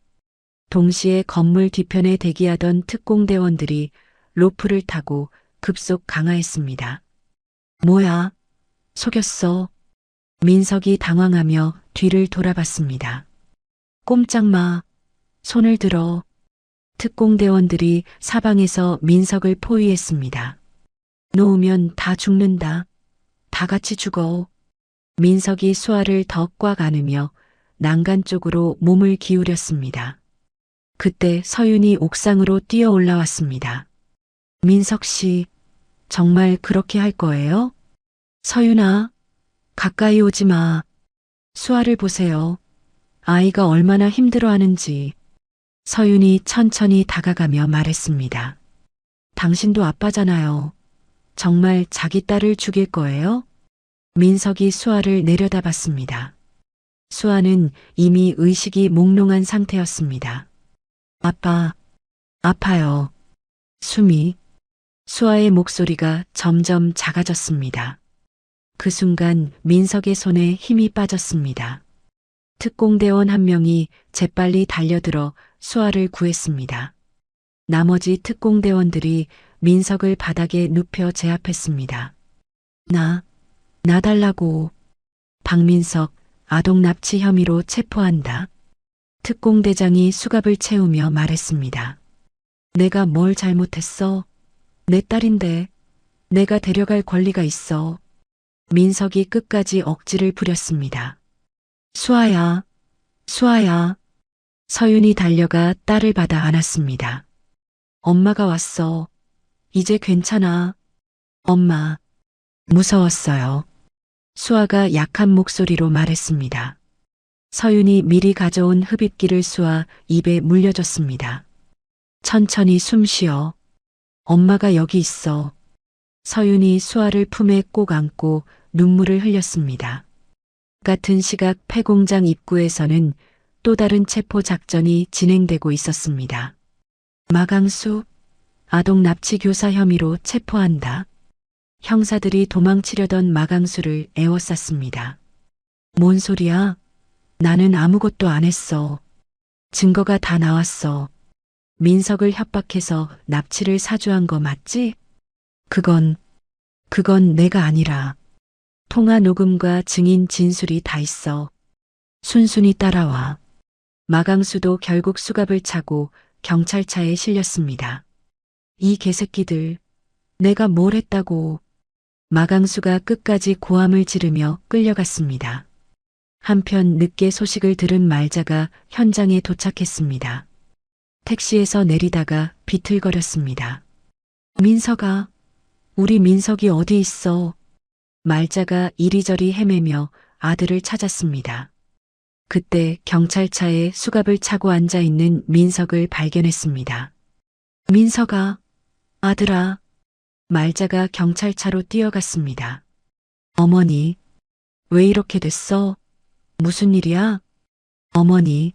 동시에 건물 뒤편에 대기하던 특공대원들이 로프를 타고 급속 강화했습니다. 뭐야? 속였어. 민석이 당황하며 뒤를 돌아봤습니다. 꼼짝 마. 손을 들어. 특공대원들이 사방에서 민석을 포위했습니다. 놓으면 다 죽는다. 다 같이 죽어. 민석이 수아를 더 꽉 안으며 난간 쪽으로 몸을 기울였습니다. 그때 서윤이 옥상으로 뛰어 올라왔습니다. 민석 씨, 정말 그렇게 할 거예요? 서윤아, 가까이 오지 마. 수아를 보세요. 아이가 얼마나 힘들어하는지. 서윤이 천천히 다가가며 말했습니다. 당신도 아빠잖아요. 정말 자기 딸을 죽일 거예요? 민석이 수아를 내려다봤습니다. 수아는 이미 의식이 몽롱한 상태였습니다. 아빠, 아파요. 숨이. 수아의 목소리가 점점 작아졌습니다. 그 순간 민석의 손에 힘이 빠졌습니다. 특공대원 한 명이 재빨리 달려들어 수아를 구했습니다. 나머지 특공대원들이 민석을 바닥에 눕혀 제압했습니다. 나 달라고. 박민석, 아동 납치 혐의로 체포한다. 특공대장이 수갑을 채우며 말했습니다. 내가 뭘 잘못했어? 내 딸인데 내가 데려갈 권리가 있어. 민석이 끝까지 억지를 부렸습니다. 수아야, 수아야. 서윤이 달려가 딸을 받아 안았습니다. 엄마가 왔어. 이제 괜찮아. 엄마. 무서웠어요. 수아가 약한 목소리로 말했습니다. 서윤이 미리 가져온 흡입기를 수아 입에 물려줬습니다. 천천히 숨 쉬어. 엄마가 여기 있어. 서윤이 수아를 품에 꼭 안고 눈물을 흘렸습니다. 같은 시각 폐공장 입구에서는 또 다른 체포 작전이 진행되고 있었습니다. 마강수, 아동 납치 교사 혐의로 체포한다. 형사들이 도망치려던 마강수를 에워쌌습니다. 뭔 소리야? 나는 아무것도 안 했어. 증거가 다 나왔어. 민석을 협박해서 납치를 사주한 거 맞지? 그건 내가 아니라. 통화 녹음과 증인 진술이 다 있어. 순순히 따라와. 마강수도 결국 수갑을 차고 경찰차에 실렸습니다. 이 개새끼들, 내가 뭘 했다고. 마강수가 끝까지 고함을 지르며 끌려갔습니다. 한편 늦게 소식을 들은 말자가 현장에 도착했습니다. 택시에서 내리다가 비틀거렸습니다. 민석아, 우리 민석이 어디 있어? 말자가 이리저리 헤매며 아들을 찾았습니다. 그때 경찰차에 수갑을 차고 앉아있는 민석을 발견했습니다. 민석아, 아들아. 말자가 경찰차로 뛰어갔습니다. 어머니, 왜 이렇게 됐어? 무슨 일이야? 어머니,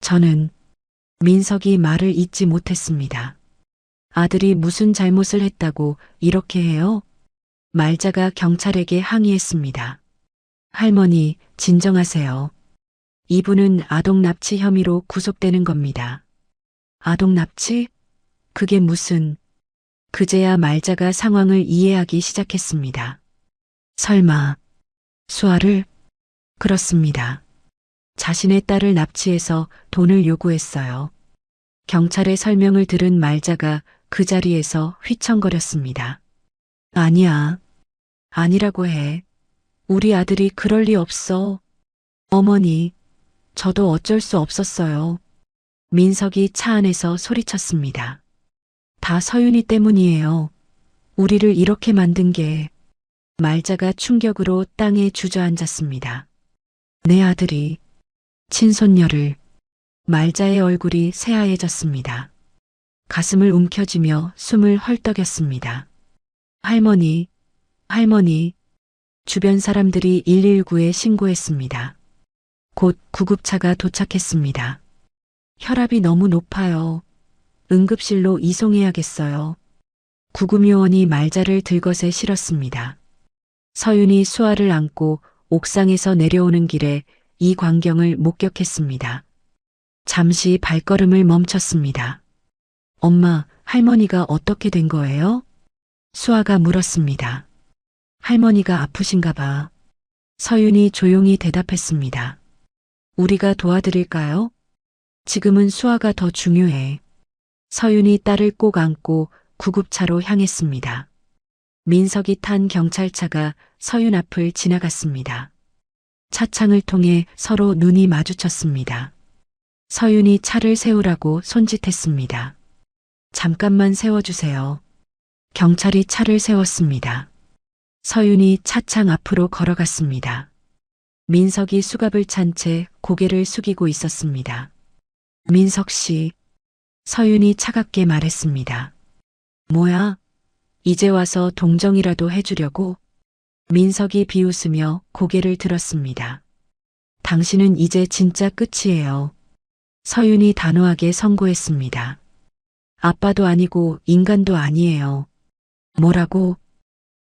저는. 민석이 말을 잇지 못했습니다. 아들이 무슨 잘못을 했다고 이렇게 해요? 말자가 경찰에게 항의했습니다. 할머니, 진정하세요. 이분은 아동 납치 혐의로 구속되는 겁니다. 아동 납치? 그게 무슨... 그제야 말자가 상황을 이해하기 시작했습니다. 설마, 수아를? 그렇습니다. 자신의 딸을 납치해서 돈을 요구했어요. 경찰의 설명을 들은 말자가 그 자리에서 휘청거렸습니다. 아니야. 아니라고 해. 우리 아들이 그럴 리 없어. 어머니, 저도 어쩔 수 없었어요. 민석이 차 안에서 소리쳤습니다. 다 서윤이 때문이에요. 우리를 이렇게 만든 게... 말자가 충격으로 땅에 주저앉았습니다. 내 아들이... 친손녀를... 말자의 얼굴이 새하얘졌습니다. 가슴을 움켜쥐며 숨을 헐떡였습니다. 할머니, 할머니... 주변 사람들이 119에 신고했습니다. 곧 구급차가 도착했습니다. 혈압이 너무 높아요. 응급실로 이송해야겠어요. 구급요원이 말자를 들것에 실었습니다. 서윤이 수아를 안고 옥상에서 내려오는 길에 이 광경을 목격했습니다. 잠시 발걸음을 멈췄습니다. 엄마, 할머니가 어떻게 된 거예요? 수아가 물었습니다. 할머니가 아프신가 봐. 서윤이 조용히 대답했습니다. 우리가 도와드릴까요? 지금은 수아가 더 중요해. 서윤이 딸을 꼭 안고 구급차로 향했습니다. 민석이 탄 경찰차가 서윤 앞을 지나갔습니다. 차창을 통해 서로 눈이 마주쳤습니다. 서윤이 차를 세우라고 손짓했습니다. 잠깐만 세워주세요. 경찰이 차를 세웠습니다. 서윤이 차창 앞으로 걸어갔습니다. 민석이 수갑을 찬 채 고개를 숙이고 있었습니다. 민석 씨, 서윤이 차갑게 말했습니다. 뭐야? 이제 와서 동정이라도 해주려고? 민석이 비웃으며 고개를 들었습니다. 당신은 이제 진짜 끝이에요. 서윤이 단호하게 선고했습니다. 아빠도 아니고 인간도 아니에요. 뭐라고?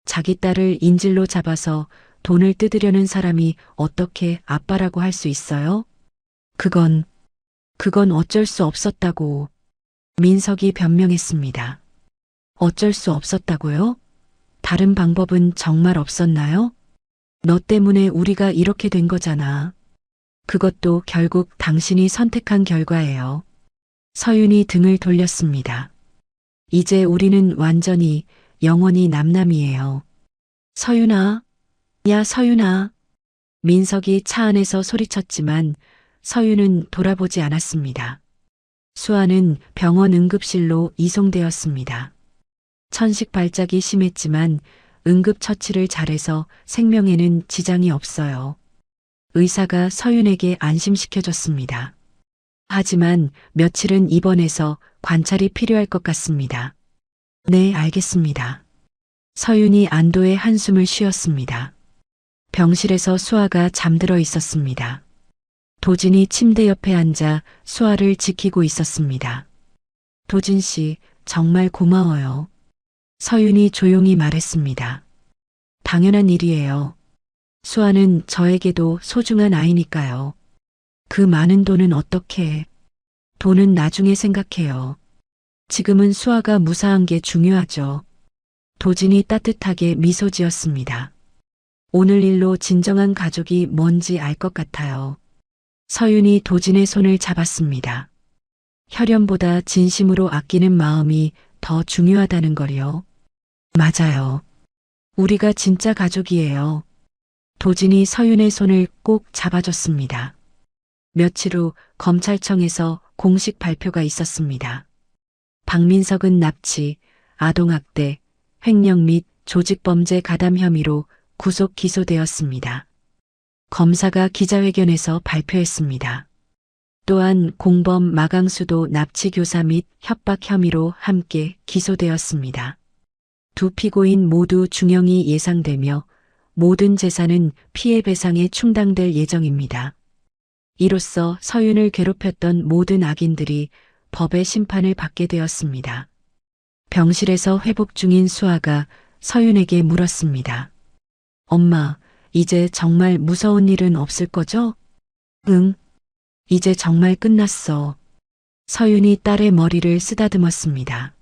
자기 딸을 인질로 잡아서 돈을 뜯으려는 사람이 어떻게 아빠라고 할 수 있어요? 그건 어쩔 수 없었다고. 민석이 변명했습니다. 어쩔 수 없었다고요? 다른 방법은 정말 없었나요? 너 때문에 우리가 이렇게 된 거잖아. 그것도 결국 당신이 선택한 결과예요. 서윤이 등을 돌렸습니다. 이제 우리는 완전히 영원히 남남이에요. 서윤아, 야 서윤아. 민석이 차 안에서 소리쳤지만 서윤은 돌아보지 않았습니다. 수아는 병원 응급실로 이송되었습니다. 천식 발작이 심했지만 응급처치를 잘해서 생명에는 지장이 없어요. 의사가 서윤에게 안심시켜줬습니다. 하지만 며칠은 입원해서 관찰이 필요할 것 같습니다. 네, 알겠습니다. 서윤이 안도의 한숨을 쉬었습니다. 병실에서 수아가 잠들어 있었습니다. 도진이 침대 옆에 앉아 수아를 지키고 있었습니다. 도진 씨, 정말 고마워요. 서윤이 조용히 말했습니다. 당연한 일이에요. 수아는 저에게도 소중한 아이니까요. 그 많은 돈은 어떻게... 돈은 나중에 생각해요. 지금은 수아가 무사한 게 중요하죠. 도진이 따뜻하게 미소 지었습니다. 오늘 일로 진정한 가족이 뭔지 알 것 같아요. 서윤이 도진의 손을 잡았습니다. 혈연보다 진심으로 아끼는 마음이 더 중요하다는 걸요. 맞아요. 우리가 진짜 가족이에요. 도진이 서윤의 손을 꼭 잡아줬습니다. 며칠 후 검찰청에서 공식 발표가 있었습니다. 박민석은 납치, 아동학대, 횡령 및 조직범죄 가담 혐의로 구속 기소되었습니다. 검사가 기자회견에서 발표했습니다. 또한 공범 마강수도 납치 교사 및 협박 혐의로 함께 기소되었습니다. 두 피고인 모두 중형이 예상되며 모든 재산은 피해 배상에 충당될 예정입니다. 이로써 서윤을 괴롭혔던 모든 악인들이 법의 심판을 받게 되었습니다. 병실에서 회복 중인 수아가 서윤에게 물었습니다. 엄마, 이제 정말 무서운 일은 없을 거죠? 응. 이제 정말 끝났어. 서윤이 딸의 머리를 쓰다듬었습니다.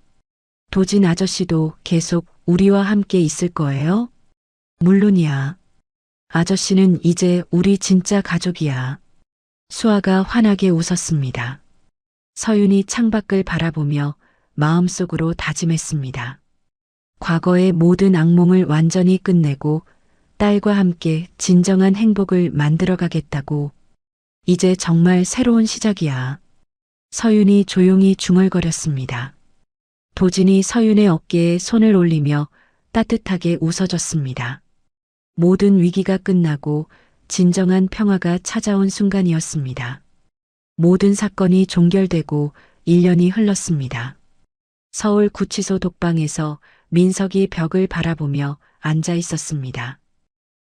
도진 아저씨도 계속 우리와 함께 있을 거예요? 물론이야. 아저씨는 이제 우리 진짜 가족이야. 수아가 환하게 웃었습니다. 서윤이 창밖을 바라보며 마음속으로 다짐했습니다. 과거의 모든 악몽을 완전히 끝내고 딸과 함께 진정한 행복을 만들어 가겠다고. 이제 정말 새로운 시작이야. 서윤이 조용히 중얼거렸습니다. 도진이 서윤의 어깨에 손을 올리며 따뜻하게 웃어줬습니다. 모든 위기가 끝나고 진정한 평화가 찾아온 순간이었습니다. 모든 사건이 종결되고 1년이 흘렀습니다. 서울 구치소 독방에서 민석이 벽을 바라보며 앉아 있었습니다.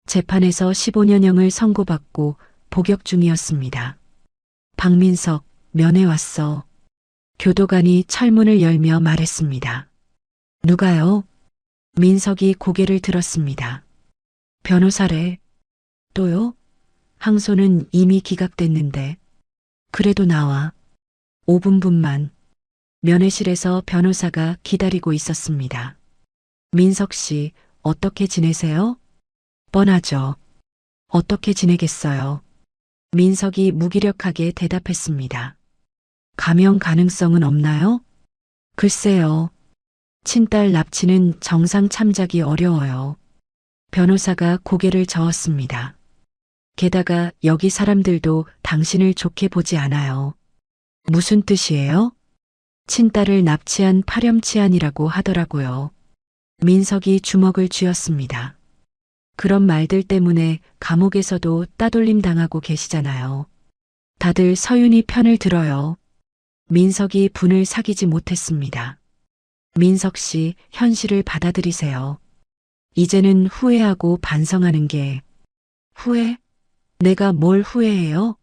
재판에서 15년형을 선고받고 복역 중이었습니다. 박민석, 면회 왔어. 교도관이 철문을 열며 말했습니다. 누가요? 민석이 고개를 들었습니다. 변호사래. 또요? 항소는 이미 기각됐는데. 그래도 나와. 5분만. 면회실에서 변호사가 기다리고 있었습니다. 민석 씨, 어떻게 지내세요? 뻔하죠. 어떻게 지내겠어요? 민석이 무기력하게 대답했습니다. 감형 가능성은 없나요? 글쎄요. 친딸 납치는 정상 참작이 어려워요. 변호사가 고개를 저었습니다. 게다가 여기 사람들도 당신을 좋게 보지 않아요. 무슨 뜻이에요? 친딸을 납치한 파렴치한이라고 하더라고요. 민석이 주먹을 쥐었습니다. 그런 말들 때문에 감옥에서도 따돌림 당하고 계시잖아요. 다들 서윤이 편을 들어요. 민석이 분을 사귀지 못했습니다. 민석 씨, 현실을 받아들이세요. 이제는 후회하고 반성하는 게. 후회? 내가 뭘 후회해요?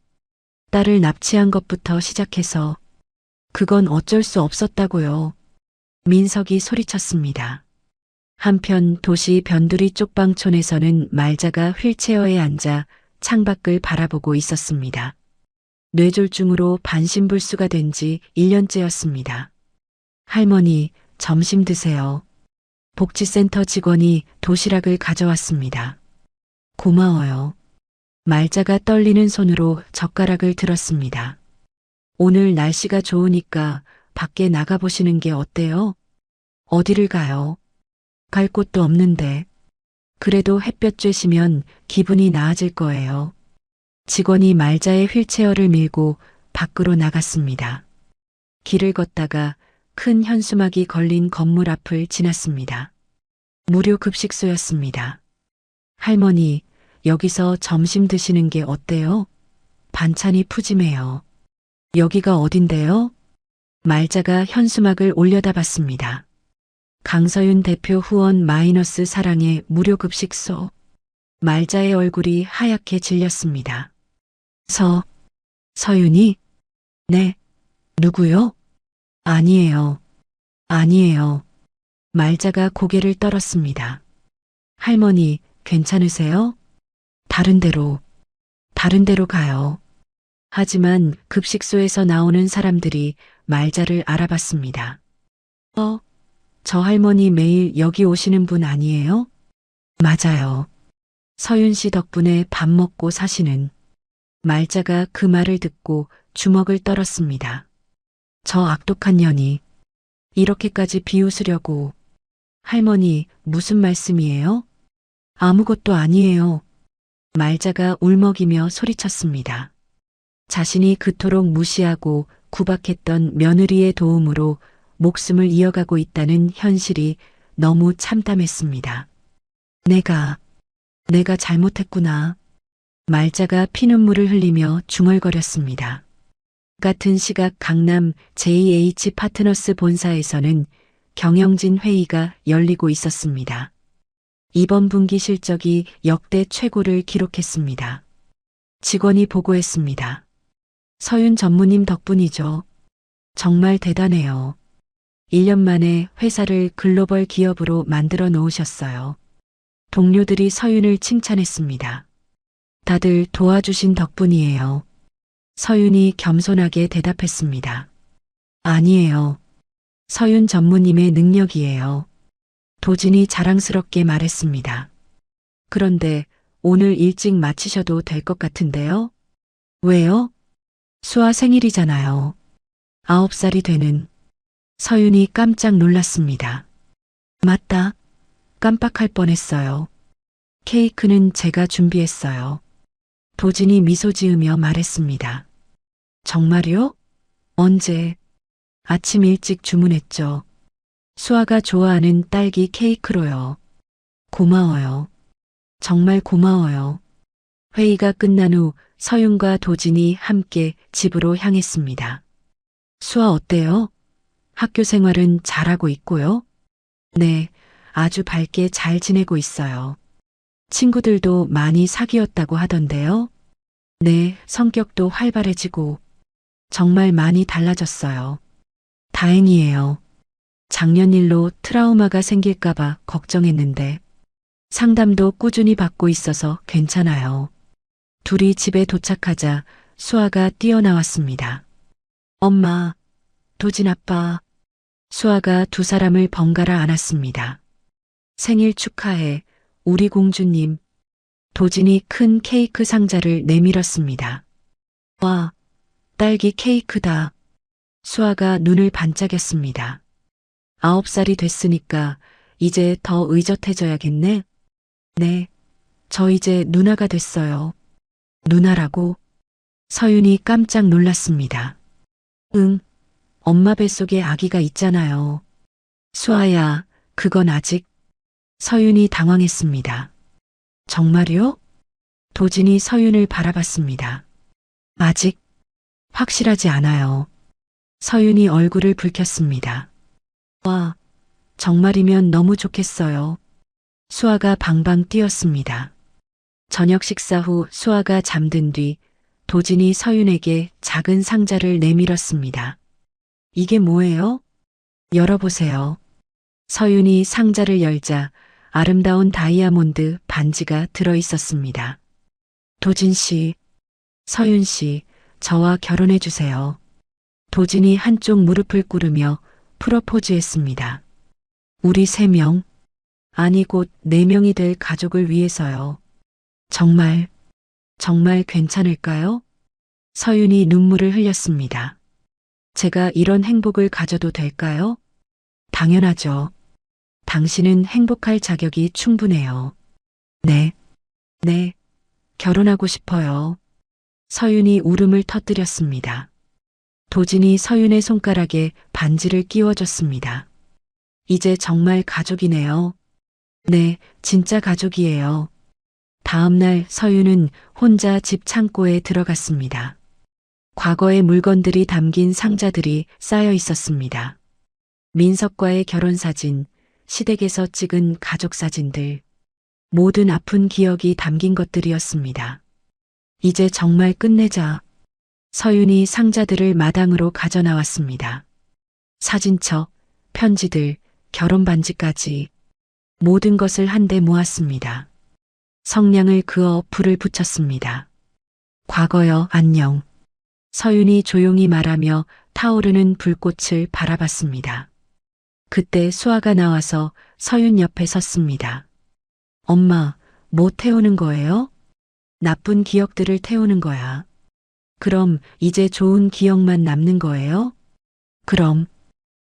딸을 납치한 것부터 시작해서. 그건 어쩔 수 없었다고요. 민석이 소리쳤습니다. 한편 도시 변두리 쪽방촌에서는 말자가 휠체어에 앉아 창밖을 바라보고 있었습니다. 뇌졸중으로 반신불수가 된 지 1년째였습니다. 할머니, 점심 드세요. 복지센터 직원이 도시락을 가져왔습니다. 고마워요. 말자가 떨리는 손으로 젓가락을 들었습니다. 오늘 날씨가 좋으니까 밖에 나가보시는 게 어때요? 어디를 가요? 갈 곳도 없는데. 그래도 햇볕 쬐시면 기분이 나아질 거예요. 직원이 말자의 휠체어를 밀고 밖으로 나갔습니다. 길을 걷다가 큰 현수막이 걸린 건물 앞을 지났습니다. 무료 급식소였습니다. 할머니, 여기서 점심 드시는 게 어때요? 반찬이 푸짐해요. 여기가 어딘데요? 말자가 현수막을 올려다봤습니다. 강서윤 대표 후원 마이너스 사랑의 무료 급식소. 말자의 얼굴이 하얗게 질렸습니다. 서윤이? 네. 누구요? 아니에요. 아니에요. 말자가 고개를 떨었습니다. 할머니, 괜찮으세요? 다른 데로 가요. 하지만 급식소에서 나오는 사람들이 말자를 알아봤습니다. 저 할머니 매일 여기 오시는 분 아니에요? 맞아요. 서윤 씨 덕분에 밥 먹고 사시는. 말자가 그 말을 듣고 주먹을 떨었습니다. 저 악독한 년이 이렇게까지 비웃으려고. 할머니, 무슨 말씀이에요? 아무것도 아니에요. 말자가 울먹이며 소리쳤습니다. 자신이 그토록 무시하고 구박했던 며느리의 도움으로 목숨을 이어가고 있다는 현실이 너무 참담했습니다. 내가 잘못했구나. 말자가 피눈물을 흘리며 중얼거렸습니다. 같은 시각 강남 JH 파트너스 본사에서는 경영진 회의가 열리고 있었습니다. 이번 분기 실적이 역대 최고를 기록했습니다. 직원이 보고했습니다. 서윤 전무님 덕분이죠. 정말 대단해요. 1년 만에 회사를 글로벌 기업으로 만들어 놓으셨어요. 동료들이 서윤을 칭찬했습니다. 다들 도와주신 덕분이에요. 서윤이 겸손하게 대답했습니다. 아니에요. 서윤 전무님의 능력이에요. 도진이 자랑스럽게 말했습니다. 그런데 오늘 일찍 마치셔도 될 것 같은데요? 왜요? 수아 생일이잖아요. 9살이 되는. 서윤이 깜짝 놀랐습니다. 맞다. 깜빡할 뻔했어요. 케이크는 제가 준비했어요. 도진이 미소 지으며 말했습니다. 정말요? 언제? 아침 일찍 주문했죠. 수아가 좋아하는 딸기 케이크로요. 고마워요. 정말 고마워요. 회의가 끝난 후 서윤과 도진이 함께 집으로 향했습니다. 수아 어때요? 학교 생활은 잘하고 있고요? 네, 아주 밝게 잘 지내고 있어요. 친구들도 많이 사귀었다고 하던데요? 네, 성격도 활발해지고 정말 많이 달라졌어요. 다행이에요. 작년 일로 트라우마가 생길까봐 걱정했는데 상담도 꾸준히 받고 있어서 괜찮아요. 둘이 집에 도착하자 수아가 뛰어나왔습니다. 엄마, 도진 아빠. 수아가 두 사람을 번갈아 안았습니다. 생일 축하해, 우리 공주님. 도진이 큰 케이크 상자를 내밀었습니다. 와, 딸기 케이크다. 수아가 눈을 반짝였습니다. 9살이 됐으니까 이제 더 의젓해져야겠네. 네, 저 이제 누나가 됐어요. 누나라고? 서윤이 깜짝 놀랐습니다. 응, 엄마 뱃속에 아기가 있잖아요. 수아야, 그건 아직. 서윤이 당황했습니다. 정말요? 도진이 서윤을 바라봤습니다. 아직 확실하지 않아요. 서윤이 얼굴을 붉혔습니다. 와, 정말이면 너무 좋겠어요. 수아가 방방 뛰었습니다. 저녁 식사 후 수아가 잠든 뒤 도진이 서윤에게 작은 상자를 내밀었습니다. 이게 뭐예요? 열어보세요. 서윤이 상자를 열자 아름다운 다이아몬드 반지가 들어 있었습니다. 도진 씨, 서윤 씨, 저와 결혼해 주세요. 도진이 한쪽 무릎을 꿇으며 프로포즈했습니다. 우리 3명, 아니 곧 4명이 될 가족을 위해서요. 정말 괜찮을까요? 서윤이 눈물을 흘렸습니다. 제가 이런 행복을 가져도 될까요? 당연하죠. 당신은 행복할 자격이 충분해요. 네, 결혼하고 싶어요. 서윤이 울음을 터뜨렸습니다. 도진이 서윤의 손가락에 반지를 끼워줬습니다. 이제 정말 가족이네요. 네, 진짜 가족이에요. 다음 날 서윤은 혼자 집 창고에 들어갔습니다. 과거의 물건들이 담긴 상자들이 쌓여 있었습니다. 민석과의 결혼 사진, 시댁에서 찍은 가족 사진들, 모든 아픈 기억이 담긴 것들이었습니다. 이제 정말 끝내자. 서윤이 상자들을 마당으로 가져나왔습니다. 사진첩, 편지들, 결혼 반지까지 모든 것을 한데 모았습니다. 성냥을 그어 불을 붙였습니다. 과거여 안녕. 서윤이 조용히 말하며 타오르는 불꽃을 바라봤습니다. 그때 수아가 나와서 서윤 옆에 섰습니다. 엄마, 뭐 태우는 거예요? 나쁜 기억들을 태우는 거야. 그럼 이제 좋은 기억만 남는 거예요? 그럼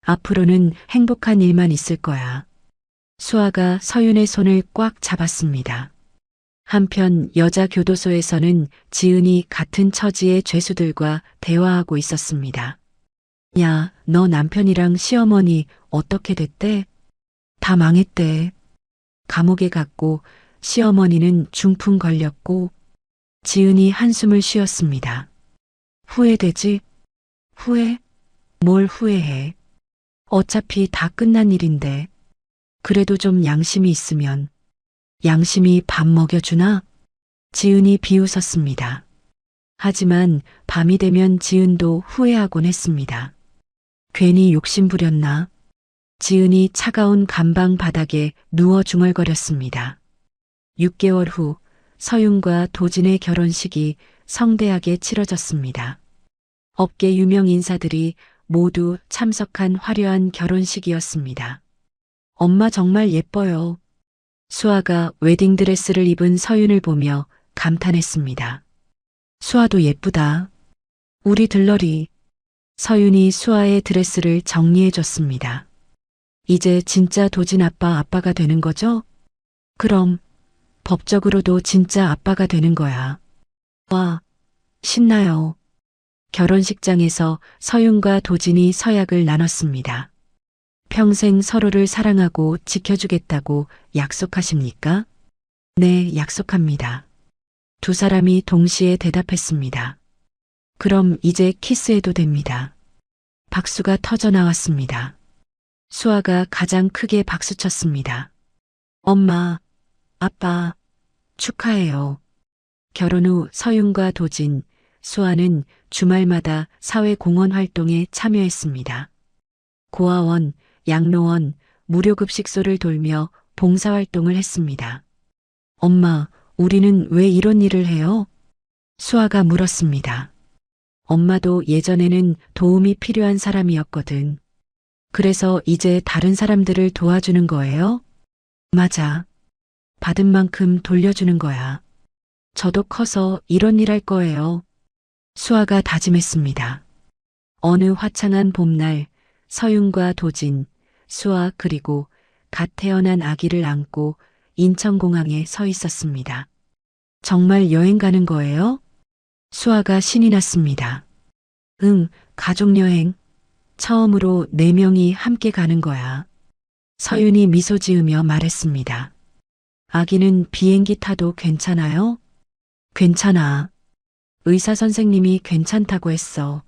앞으로는 행복한 일만 있을 거야. 수아가 서윤의 손을 꽉 잡았습니다. 한편 여자 교도소에서는 지은이 같은 처지의 죄수들과 대화하고 있었습니다. 야, 너 남편이랑 시어머니 어떻게 됐대? 다 망했대. 감옥에 갔고 시어머니는 중풍 걸렸고. 지은이 한숨을 쉬었습니다. 후회되지? 후회? 뭘 후회해? 어차피 다 끝난 일인데. 그래도 좀 양심이 있으면. 양심이 밥 먹여주나? 지은이 비웃었습니다. 하지만 밤이 되면 지은도 후회하곤 했습니다. 괜히 욕심부렸나? 지은이 차가운 감방 바닥에 누워 중얼거렸습니다. 6개월 후 서윤과 도진의 결혼식이 성대하게 치러졌습니다. 업계 유명 인사들이 모두 참석한 화려한 결혼식이었습니다. 엄마 정말 예뻐요. 수아가 웨딩드레스를 입은 서윤을 보며 감탄했습니다. 수아도 예쁘다. 우리 들러리. 서윤이 수아의 드레스를 정리해줬습니다. 이제 진짜 도진 아빠가 되는 거죠? 그럼 법적으로도 진짜 아빠가 되는 거야. 와, 신나요. 결혼식장에서 서윤과 도진이 서약을 나눴습니다. 평생 서로를 사랑하고 지켜주겠다고 약속하십니까? 네, 약속합니다. 두 사람이 동시에 대답했습니다. 그럼 이제 키스해도 됩니다. 박수가 터져 나왔습니다. 수아가 가장 크게 박수쳤습니다. 엄마, 아빠, 축하해요. 결혼 후 서윤과 도진, 수아는 주말마다 사회공헌 활동에 참여했습니다. 고아원, 양로원, 무료급식소를 돌며 봉사활동을 했습니다. 엄마, 우리는 왜 이런 일을 해요? 수아가 물었습니다. 엄마도 예전에는 도움이 필요한 사람이었거든. 그래서 이제 다른 사람들을 도와주는 거예요? 맞아. 받은 만큼 돌려주는 거야. 저도 커서 이런 일 할 거예요. 수아가 다짐했습니다. 어느 화창한 봄날 서윤과 도진, 수아 그리고 갓 태어난 아기를 안고 인천공항에 서 있었습니다. 정말 여행 가는 거예요? 수아가 신이 났습니다. 응, 가족여행. 처음으로 4명이 함께 가는 거야. 서윤이 미소 지으며 말했습니다. 아기는 비행기 타도 괜찮아요? 괜찮아. 의사 선생님이 괜찮다고 했어.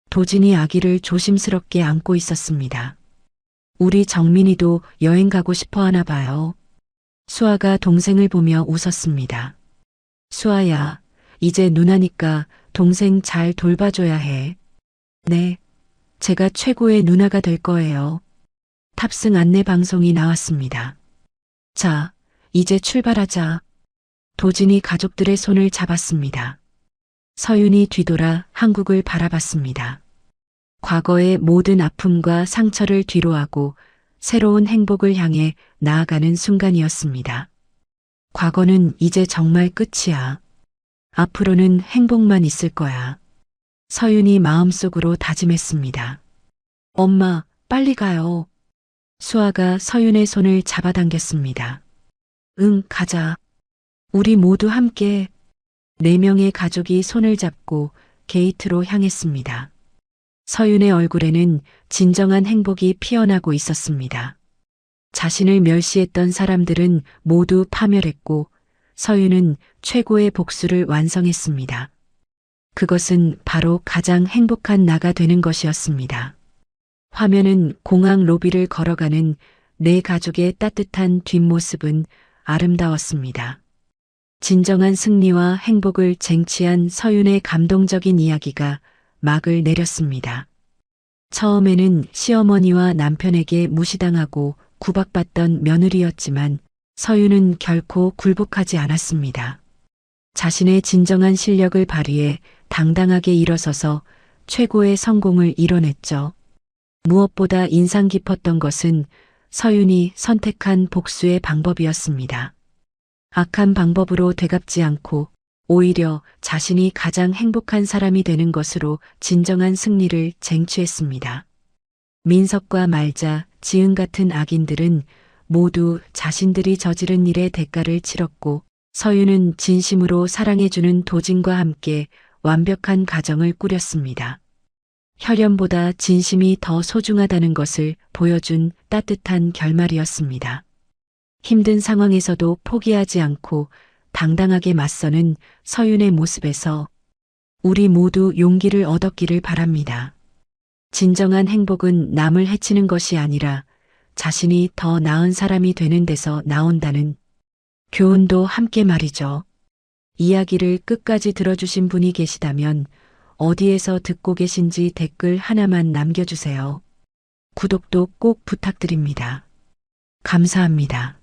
도진이 아기를 조심스럽게 안고 있었습니다. 우리 정민이도 여행 가고 싶어 하나 봐요. 수아가 동생을 보며 웃었습니다. 수아야, 이제 누나니까 동생 잘 돌봐줘야 해. 네, 제가 최고의 누나가 될 거예요. 탑승 안내 방송이 나왔습니다. 자, 이제 출발하자. 도진이 가족들의 손을 잡았습니다. 서윤이 뒤돌아 한국을 바라봤습니다. 과거의 모든 아픔과 상처를 뒤로하고 새로운 행복을 향해 나아가는 순간이었습니다. 과거는 이제 정말 끝이야. 앞으로는 행복만 있을 거야. 서윤이 마음속으로 다짐했습니다. 엄마, 빨리 가요. 수아가 서윤의 손을 잡아당겼습니다. 응, 가자. 우리 모두 함께. 4명의 가족이 손을 잡고 게이트로 향했습니다. 서윤의 얼굴에는 진정한 행복이 피어나고 있었습니다. 자신을 멸시했던 사람들은 모두 파멸했고 서윤은 최고의 복수를 완성했습니다. 그것은 바로 가장 행복한 나가 되는 것이었습니다. 화면은 공항 로비를 걸어가는 4가족의 따뜻한 뒷모습은 아름다웠습니다. 진정한 승리와 행복을 쟁취한 서윤의 감동적인 이야기가 막을 내렸습니다. 처음에는 시어머니와 남편에게 무시당하고 구박받던 며느리였지만 서윤은 결코 굴복하지 않았습니다. 자신의 진정한 실력을 발휘해 당당하게 일어서서 최고의 성공을 이뤄냈죠. 무엇보다 인상 깊었던 것은 서윤이 선택한 복수의 방법이었습니다. 악한 방법으로 되갚지 않고 오히려 자신이 가장 행복한 사람이 되는 것으로 진정한 승리를 쟁취했습니다. 민석과 말자, 지은 같은 악인들은 모두 자신들이 저지른 일의 대가를 치렀고 서윤은 진심으로 사랑해주는 도진과 함께 완벽한 가정을 꾸렸습니다. 혈연보다 진심이 더 소중하다는 것을 보여준 따뜻한 결말이었습니다. 힘든 상황에서도 포기하지 않고 당당하게 맞서는 서윤의 모습에서 우리 모두 용기를 얻었기를 바랍니다. 진정한 행복은 남을 해치는 것이 아니라 자신이 더 나은 사람이 되는 데서 나온다는 교훈도 함께 말이죠. 이야기를 끝까지 들어주신 분이 계시다면 어디에서 듣고 계신지 댓글 하나만 남겨주세요. 구독도 꼭 부탁드립니다. 감사합니다.